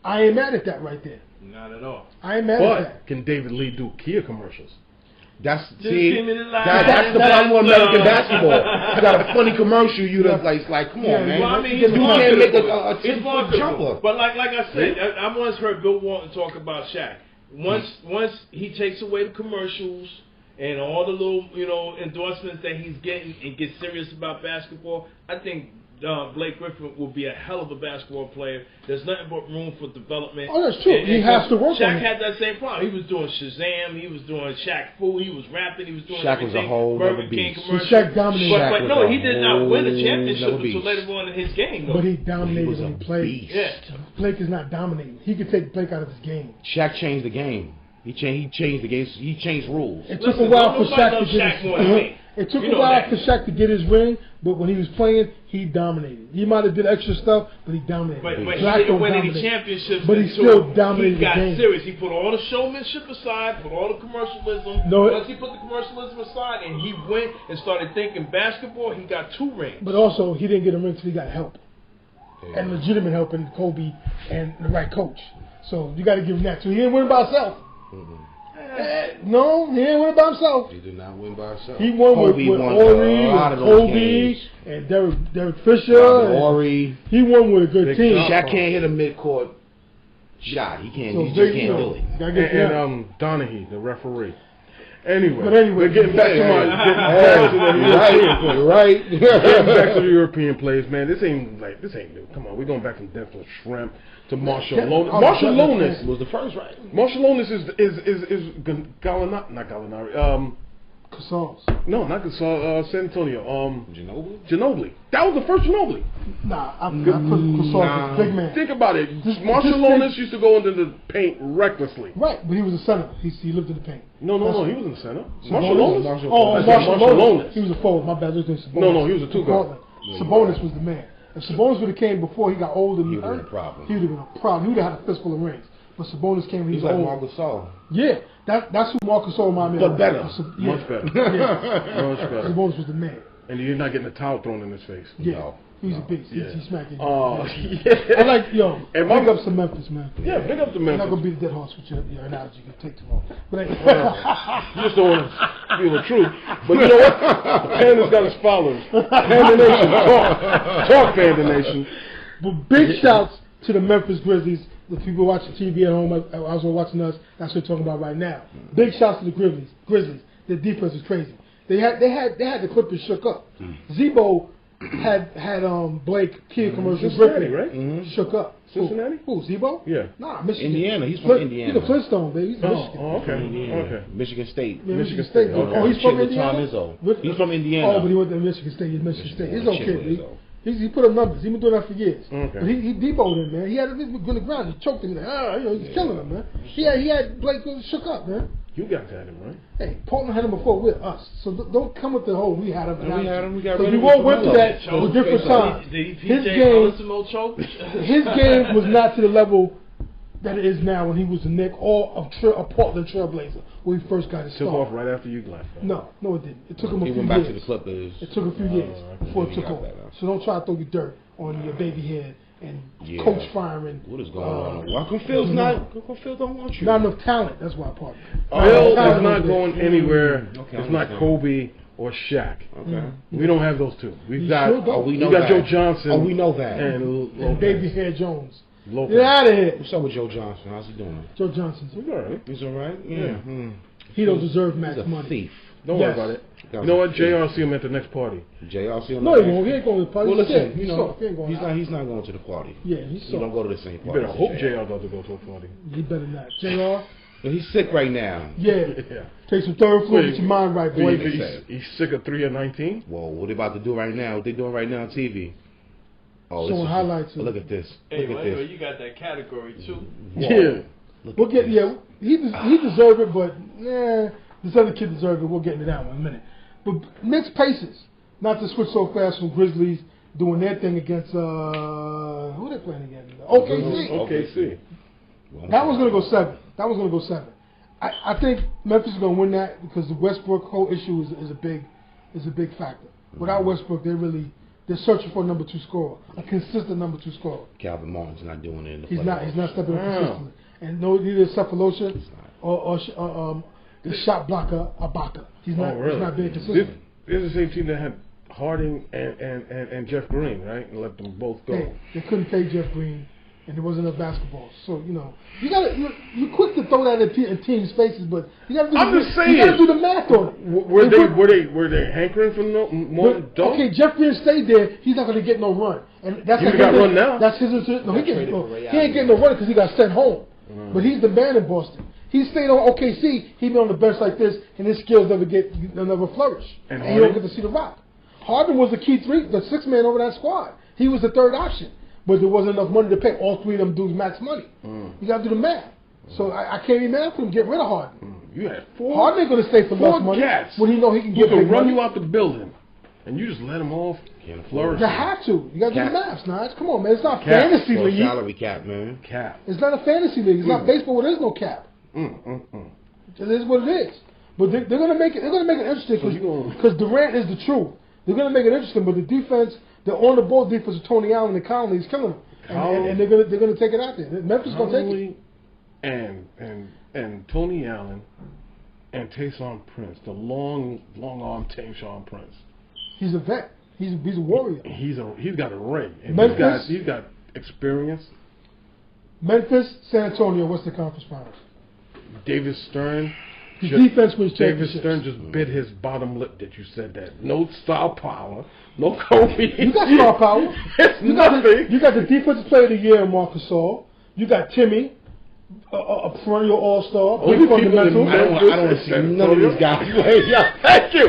I ain't mad at that right there. Not at all. I ain't mad at that. But can David Lee do Kia commercials? That's the problem with American basketball. You got a funny commercial, you like come on, man. Well, I mean, you can't make a 10-foot jumper. But like I said, I once heard Bill Walton talk about Shaq. Once he takes away the commercials and all the little endorsements that he's getting and gets serious about basketball, I think Blake Griffin will be a hell of a basketball player. There's nothing but room for development. Oh, that's true. He has to work on it. Shaq had that same problem. He was doing Shazam. He was doing Shaq Fu. He was rapping. He was doing Shaq everything. was a whole Burger other King beast. commercial. Shaq dominated. But no, he did not win a championship until later on in his game. Though. But he dominated when he played. Beast. Yeah. Blake is not dominating. He could take Blake out of his game. Shaq changed the game. He changed the game. He changed rules. It took a while for Shaq to get his ring. It took a while for Shaq to get his ring, but when he was playing, he dominated. He might have did extra stuff, but he dominated. But he didn't win any championships. But he still dominated the game. He got serious. He put all the showmanship aside, put all the commercialism. Once he put the commercialism aside and he went and started thinking basketball, he got 2 rings. But also, he didn't get a ring until he got help. And legitimate help in Kobe and the right coach. So you got to give him that too. He didn't win by himself. No, he didn't win by himself. He did not win by himself. He won with Ori and Kobe and Derek Fisher. Ori. He won with a good team. Shaq can't hit a midcourt shot. He can't. He just can't do it. And Donahue, the referee. Anyway, we're getting back to right. Getting back to the European players, man. This ain't new. Come on, we're going back from Denver Shrimp to Marshall Lonis. Marshall Lonis was the first, right? Marshall Lonis is not Gallinari. Casals. No, not Casals. San Antonio. Ginobili. Ginobili. That was the first Ginobili. Nah, I put Casals big man. Think about it. Marshall Lonis used to go into the paint recklessly. Right, but he was a center. He lived in the paint. No, he was in the center. Marshall Lonis. Marshall Lonis. He was a forward. My bad. No, he was a 2-guard. Sabonis was the man. If Sabonis would have came before he got older, he would have been a problem. He would have been a problem. He would have had a fistful of rings. But Sabonis came when he was like old. Marc Gasol. Yeah, that's who Marc Gasol reminded me of. But better. Much better. Yeah. Much better. Sabonis was the man. And you're not getting a towel thrown in his face. Yeah. He's a beast. He's smacking. Oh, yeah. I like, yo, And big ups to Memphis, man. Yeah, big up to I'm Memphis. not going to be the dead horse with your analogy. You can take too long. But You just don't want to feel the truth. But you know what? Panda's got his followers. Panda Nation, talk Panda Nation. But big shouts to the Memphis Grizzlies. The people watching TV at home, I was watching us. That's what we're talking about right now. Big shouts to the Grizzlies. Their defense is crazy. They had the Clippers shook up. Zebo had Blake Kid commercial Cincinnati, right? shook up. Cincinnati? Who? Zebo? Yeah. Nah, Michigan. Indiana. He's from Indiana. He's a Flintstone, baby. He's from Michigan. Oh, okay. Okay. Michigan State. Yeah, Michigan State. Okay. Oh, he's from With Indiana? Tom Izzo. He's from Indiana. Oh, but he went to Michigan State. He's Michigan State. It's Shit okay, with baby. Izzo. He put up numbers. He's been doing that for years. Okay. But he deboed him, man. He had him on the ground. He choked him. He's killing him, man. He had Blake shook up, man. You guys had him, right? Hey, Portland had him before with us. So don't come with the whole we had him. We had him. We got So rid we of all him. went through that at different times. His game was not to the level that it is now when he was a Knick or a Portland Trailblazer when he first got his Took start. off right after you left. No, it didn't. It took him a He few went back years. to the Clippers. It took a few years before it He took got off. that out. So don't try to throw your dirt on your baby head and Yeah. coach firing. What is going on? Welcome Phil's not. Welcome Phil don't want you. Not enough talent. That's why part. Phil Talent is not is going anywhere. Okay, It's I not understand. Kobe or Shaq. Okay. We don't have those two. We've You got sure don't. Oh, we know got that. Joe Johnson. Oh, we know that. And And baby hair Jones. Lopez. Get out of here. What's up with Joe Johnson? How's he doing? Joe Johnson's. He's all right. He's all right. Yeah. He don't deserve He's max a money. thief. Don't Yes. worry about it. You know what? JR see him at the next party. JRC on No, the he won't. He ain't going to the party. Well, He's listen, scared. you He's know, soft. He ain't going out. he's not going to the party. Yeah, he's He don't soft. go to the same You party. better hope JR doesn't go to a party. He better not. JR? But he's sick right now. Yeah. Yeah. Take some third floor. Wait, Get your mind right, boy. He's sick of 3 and 19. Well, what they about to do right now? What they doing right now on TV? Oh, Showing highlights of- Look at this. Hey, Look at well, this. you got that category too. Yeah. We'll get, yeah, he deserved it, but this other kid deserved it. We'll get into that one in a minute. But mixed paces. Not to switch so fast from Grizzlies doing their thing against, who they playing again? OKC. OKC. That was going to go 7. I think Memphis is going to win that because the Westbrook whole issue is a big factor. Without Westbrook, they're searching for a number 2 scorer, a consistent number 2 scorer. Calvin Martin's not doing it in the He's playoffs. not stepping up consistently. And no, neither is Cephalosha or the shot blocker Ibaka. He's not. Oh, really? He's not being consistent. This is the same team that had Harding and Jeff Green, right? And let them both go. They couldn't pay Jeff Green, and there wasn't enough basketball. So you're quick to throw that in teams' faces, but you got to do. I'm just saying. You got to do the math on it. Were they hankering for more dough? Okay, Jeff Green stayed there. He's not going to get no run, and that's He got run now. That's his. No, he ain't getting no run because he got sent home. But he's the man in Boston. He stayed on OKC. He been on the bench like this, and his skills never flourish. And you don't get to see the rock. Harden was the key the 6th man over that squad. He was the 3rd option, but there wasn't enough money to pay all 3 of them dudes max money. You got to do the math. So I can't be mad for him getting rid of Harden. You had 4. Harden ain't going to stay for less money cats when he know he can who get can big run money. you out the building, and you just let them off flourish. You have to. You got to do the math, Snodge. Come on, man. It's not Cap. fantasy Well, league. salary cap, man. Cap. It's not a fantasy league. It's not baseball where there's no cap. It is what it is. But they're going to make it. They're going to make it interesting because Durant is the truth. They're going to make it interesting, but the defense, the on-the-ball defense of Tony Allen and Conley is killing them, and they're going to take it out there. Memphis is going to take it. And Tony Allen and Tayshaun Prince, the long arm Tayshaun Prince. He's a vet. He's a warrior. He's got a ring. And Memphis, he's got experience. Memphis, San Antonio, what's the conference finals? David Stern. The defense wins David championships. Stern just bit his bottom lip that you said that. No star power. No Kobe. You got star power. It's nothing. You got the defensive player of the year in Marcus Gasol. You got Timmy, a perennial all-star. Only Big people in fundamental. Memphis I don't want to see and none of these guys play. Thank you.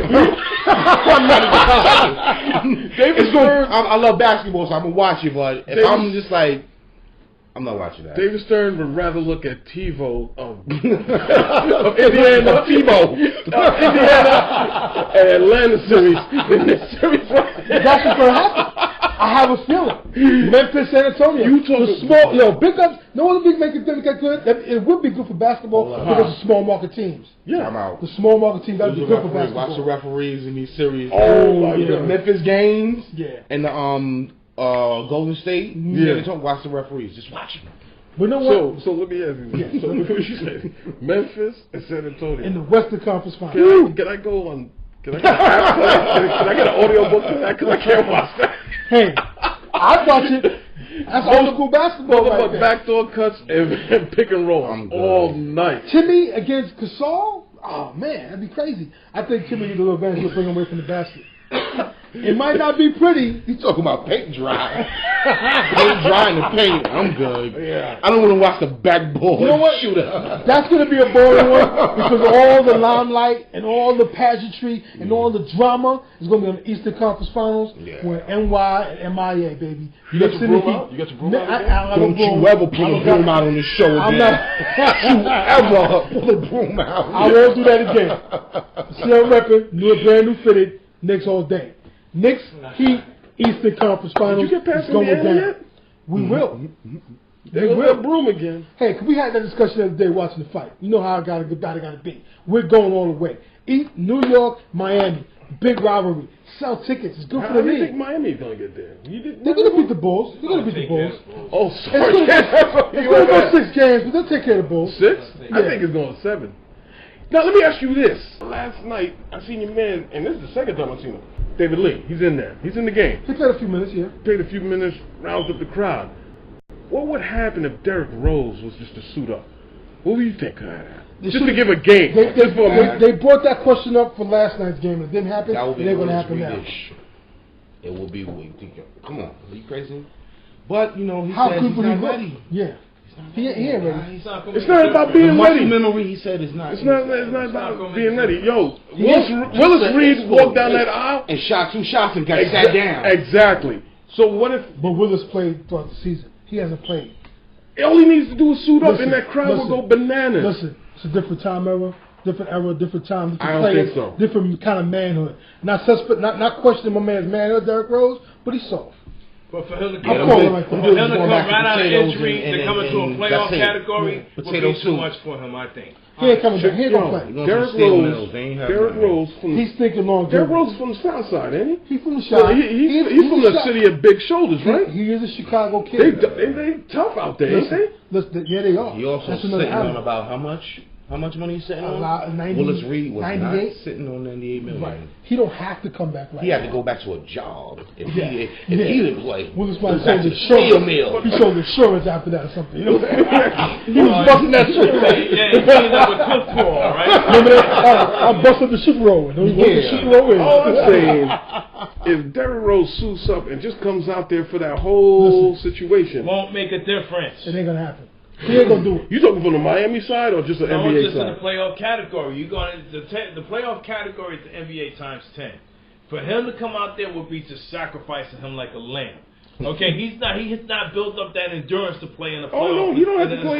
David Stern. I love basketball, so I'm gonna watch it. But if I'm just like, I'm not watching that. David Stern would rather look at TiVo of Indiana, Indiana and Atlanta series than this series. That's what's going to happen. I have a feeling. Memphis, San Antonio. The small, big ups. No one will be making them that good. It would be good for basketball because of small market teams. Yeah, I'm out. The small market teams, that would be good for basketball. Watch the referees in these series. Oh, yeah. The Memphis games. Yeah. And the Golden State. Yeah. They don't watch the referees. Just watch them. But you know what? So let me ask you this. So what you say? Memphis and San Antonio. In the Western Conference Finals. Can I go on? Can I get an app for that? Can I get an audio book for that? Because I can't watch that. Hey, I watch it. That's old school basketball right there. Backdoor cuts and pick and roll all night. Timmy against Gasol? Oh, man, that'd be crazy. I think Timmy needs a little advantage to bring him away from the basket. It might not be pretty. He's talking about paint dry. Paint dry in the paint. I'm good. Yeah. I don't want to watch the backboard You know what? shooter. That's going to be a boring one because all the limelight and all the pageantry and all the drama is going to be on the Eastern Conference Finals with NY and MIA, baby. You got your broom out? You got your broom out? Don't you ever pull a broom out on the show again. Don't you ever pull a broom out. I won't do that again. Still repping, brand new fitted, Knicks all day. Knicks, Heat, Eastern Conference Finals. Did you get past going Indiana down. yet? We will. They will broom again. Hey, we had that discussion the other day watching the fight. You know how I gotta be. We're going all the way. New York, Miami, big rivalry. Sell tickets. It's good for the How do you league. think Miami's gonna get there? They're gonna beat the Bulls. They're gonna beat the Bulls. Oh, sorry. It's gonna go 6 games, but they'll take care of the Bulls. 6? Yeah. I think it's going 7. Now let me ask you this. Last night I seen your man, and this is the second time I've seen him. David Lee. He's in there. He's in the game. He played a few minutes, yeah. Played a few minutes, roused up the crowd. What would happen if Derrick Rose was just to suit up? What do you think could happen? Just to give a game. They brought that question up for last night's game. It didn't happen. That will be they're going to happen now. It will be. Come on, are you crazy? But you know, he How said good he's would he not look? ready. Yeah. He ain't ready. It's not about being Muscle ready. memory, he said, is not. It's not about being ready. Yo, Willis Reed walked down that aisle and shot 2 shots and got sat down. Exactly. So what if? But Willis played throughout the season. He hasn't played. All he needs to do is suit up, and that crowd will go bananas. Listen, it's a different time era, different time. Different I don't players, think so. Different kind of manhood. Not questioning my man's manhood, Derrick Rose, but he's soft. But for him to I'm come, calling like that. right out of injury to come into a playoff category would be too much for him, I think. He ain't coming back. He ain't gonna play. Derrick Rose from he's thinking long term. Derrick Rose is from the South Side, ain't he? He's from the South. He's from the city of big shoulders, right? He is a Chicago kid. They tough out there, ain't they? Listen, yeah, they are. He also sitting on about how much? How much money he's sitting on? 90, Willis Reed was 98? not sitting on $98 million. Right. He don't have to come back right He had now. to go back to a job if Yeah. he didn't play. Willis Go might back sold to the steel insurance. mill. He sold insurance after that or something. You know? He was busting that shit. Yeah, he's dealing with football, right? Remember that? I busted the Super Bowl. All I'm saying, if Derrick Rose suits up and just comes out there for that whole situation, Won't make a difference. It ain't gonna happen. He ain't gonna do it. You talking from the Miami side or just the No, NBA just side? in the playoff category. You going the playoff category is the NBA times 10. For him to come out there would be just sacrificing him like a lamb. Okay, he's not built up that endurance to play in the playoff. Oh no, you don't have to play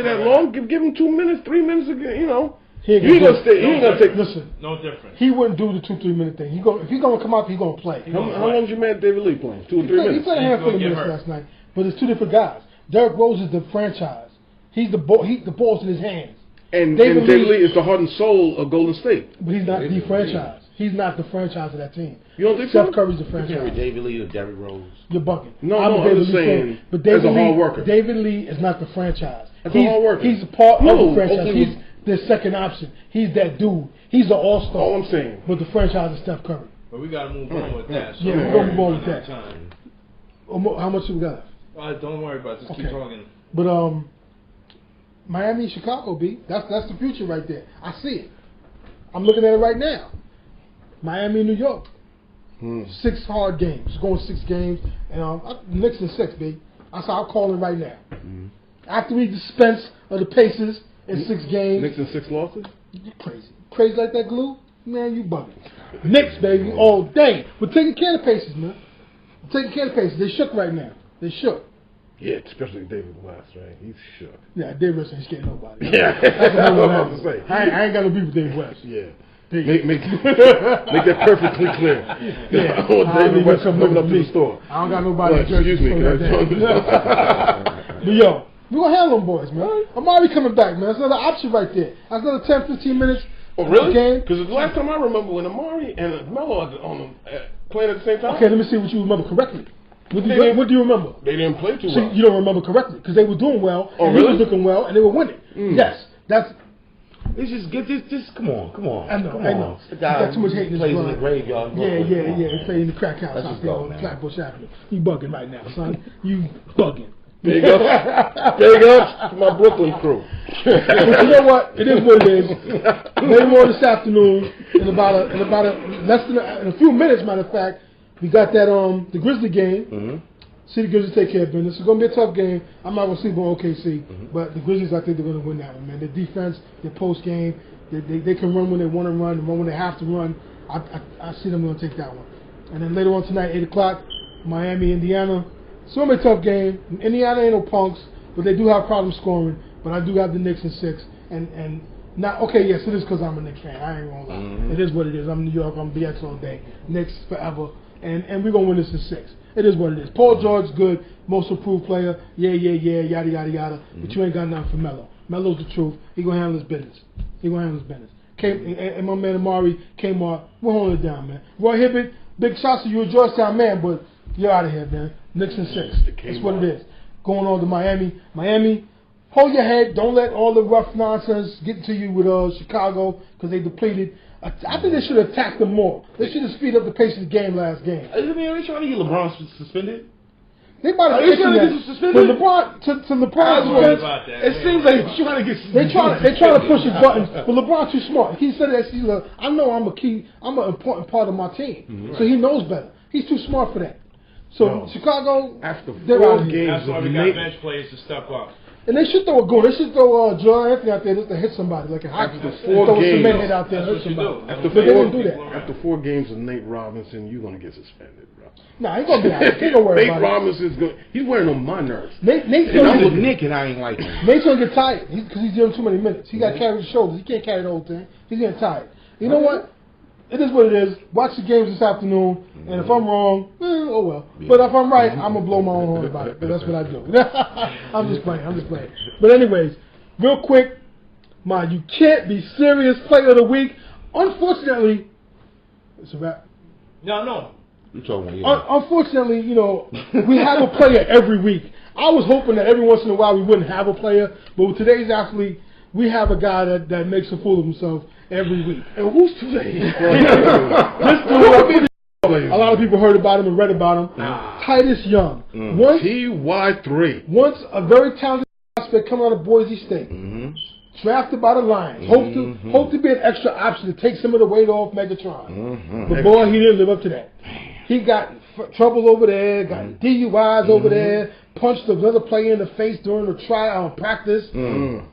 that long. Give him 2 minutes, 3 minutes again. You know, He ain't you ain't gonna stay. do it. He ain't gonna take. Listen, No difference. he wouldn't do the 2-3 minute thing. If he's gonna come out, he's gonna play. How long is your man David Lee playing? 2 or 3 He minutes. played a handful of He's gonna minutes get last night, but it's 2 different guys. Derrick Rose is the franchise. He's the ball. The ball's in his hands. And David David Lee Lee is the heart and soul of Golden State. But he's not the franchise. He's not the franchise of that team. You don't think Steph so? Curry's the Carry franchise. David Lee or Derrick Rose. You're bugging. No, I'm a I'm David just Lee saying, fan, but David as a Lee, hard worker. David Lee is not the franchise. As a hard worker. He's a part of No, the franchise. okay, He's the second option. He's that dude. He's the all-star. All I'm saying. But the franchise is Steph Curry. But we gotta move on with that. So Yeah, we're gonna move on with that. Time. How much do we got? Don't worry about it. Just keep Okay. talking. But Miami, Chicago, B. That's the future right there. I see it. I'm looking at it right now. Miami, New York. 6 hard games. Going 6 games, and Knicks in 6, B. That's how I'm calling right now. After we dispense of the Pacers in 6 games. Knicks in 6 losses. You crazy like that glue? Man, you bugging. Knicks, baby, all day. We're taking care of the Pacers, man. We're taking care of the Pacers. They shook right now. They shook. Yeah, especially David West, right? He's shook. Yeah, David West ain't scared nobody. Yeah, That's that's what what I I'm was saying. saying. I ain't got no beef with David West. Yeah. Make Make that perfectly clear. Yeah. I want David West coming up to the store. I don't got nobody in Excuse me, like that. But yo, we gonna handle them boys, man. Amari coming back, man. That's another option right there. That's another 10-15 minutes. Oh, really? Game. Because the last time I remember when Amari and Melo on playing at the same time. Okay, let me see what you remember correctly. What do you remember? They didn't play too well. You don't remember correctly because they were doing well, and he was looking well, and they were winning. Yes, that's. Let's just get this. Come on. I know. The guy got too much hate in his plays blood. in the graveyard. Yeah. He plays in the crack house out there on Flatbush Avenue. You bugging right now, son. You bugging. There you go. There you go. My Brooklyn crew. But you know what? It is what it is. Later on this afternoon, in a few minutes, matter of fact, we got that the Grizzly game. See the Grizzlies take care of business. It's going to be a tough game. I'm not going to sleep on OKC, but the Grizzlies, I think they're going to win that one, man. Their defense, their post game, they can run when they want to run, and run when they have to run. I see them going to take that one. And then later on tonight, 8 o'clock, Miami, Indiana. It's going to be a tough game. Indiana ain't no punks, but they do have problems scoring. But I do have the Knicks in 6. And not okay. Yes, it is because I'm a Knicks fan. I ain't gonna lie. It is what it is. I'm in New York. I'm BX all day. Knicks forever. And we're gonna win this in 6. It is what it is. Paul George, good, most improved player. Yeah, yada yada. But you ain't got nothing for Melo. Melo's the truth. He gonna handle his business. And my man Amari came out. We're holding it down, man. Roy Hibbert, big shots to you, a Georgetown man, but you're out of here, man. Knicks in 6. That's what it is. Going on to Miami. Hold your head. Don't let all the rough nonsense get to you with Chicago because they depleted. I think they should have attacked them more. They should have speeded up the pace of the game last game. Are they trying to get LeBron suspended? They might have trying to get him suspended. To LeBron's defense, it seems like they're trying to get. They trying to push his buttons, but LeBron's too smart. He said that. I know I'm an important part of my team, so he knows better. He's too smart for that. So Chicago, after 4 games, that's why we got bench players to step up. And they should throw a goal. They should throw John Anthony out there just to hit somebody, like a hockey. After 4 throw games, a cement hit out there and hit somebody. After 4 games of Nate Robinson, you're gonna get suspended, bro. Nah, he's gonna be out. He don't worry about it. Nate Robinson's good. He's wearing on my nerves. Nate's I'm with Nick, and I ain't like him. Nate's gonna get tired because he's doing too many minutes. He got to carry his shoulders. He can't carry the whole thing. He's getting tired. You know what? It is what it is. Watch the games this afternoon, and if I'm wrong, oh well. But if I'm right, I'm gonna blow my own horn about it. But that's what I do. I'm just playing. But anyways, real quick, you can't be serious player of the week. Unfortunately, it's a wrap. No. You're talking about unfortunately, we have a player every week. I was hoping that every once in a while we wouldn't have a player, but with today's athlete, we have a guy that makes a fool of himself every week. And who's today? A lot of people heard about him and read about him. Titus Young. TY3. Once a very talented prospect coming out of Boise State. Drafted by the Lions. Hope to be an extra option to take some of the weight off Megatron. But boy, he didn't live up to that. He got trouble over there, got DUIs over there, punched another player in the face during the trial practice,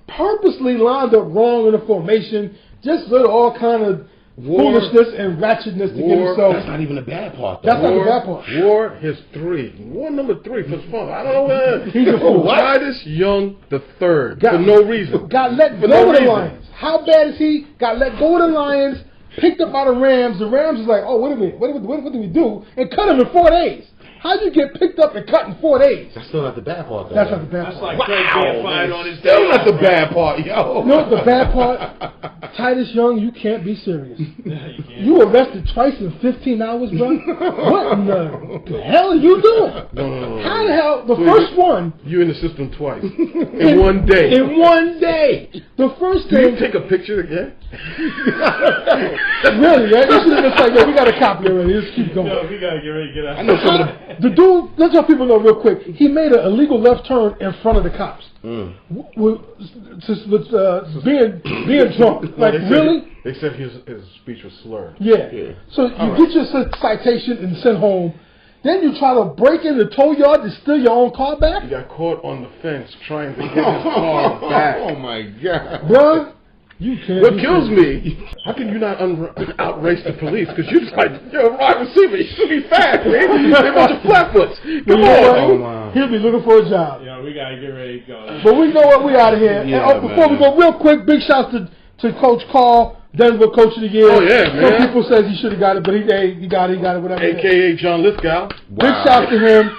purposely lined up wrong in the formation, just did all kind of foolishness and ratchetness to get himself. That's not even the bad part, though. That's not the bad part. Wore his 3. Wore number 3 for fun. I don't know where. He's a fool. Titus Young the third for no reason. Got let go of the Lions. How bad is he? Got let go of the Lions, picked up by the Rams. The Rams is like, oh, wait a minute. What did we do? And cut him in 4 days. How'd you get picked up and cut in 4 days? That's still not the bad part, though. That's not the bad part. That's like Craig being fired on his day. Still not the bad part, yo. You know what the bad part? Titus Young, you can't be serious. You arrested twice in 15 hours, bro? What in the hell are you doing? No. How the hell? The first one. You in the system twice. In 1 day. In 1 day. The first thing. Did you take a picture again? Really, right? You should have been like, yo, we got a copy already. Let's keep going. No, we got to get ready to get out. I know some of the dude, let's let people know real quick. He made an illegal left turn in front of the cops. With being drunk. Like, really? They said his speech was slurred. Yeah. So you get your citation and sent home. Then you try to break in the tow yard to steal your own car back? He got caught on the fence trying to get his car back. Oh, my God. Bruh. You can't. What kills me, how can you not outrace the police? Because you're just like, you're a wide receiver. You should be fast, man. They're a bunch of flatfoots. Come on. He'll be looking for a job. Yeah, we got to get ready to go. But we know what, we out of here. Yeah, and before we go, real quick, big shouts to Coach Carl, Denver Coach of the Year. Oh, yeah, man. Some people says he should have got it, but he got it, whatever. A.K.A. John Lithgow. Big shout to him.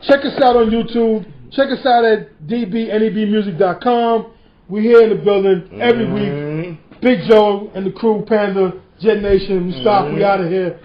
Check us out on YouTube. Check us out at Dbnebmusiccom. We here in the building every week. Big Joe and the crew, Panda, Jet Nation, we stop. We out of here.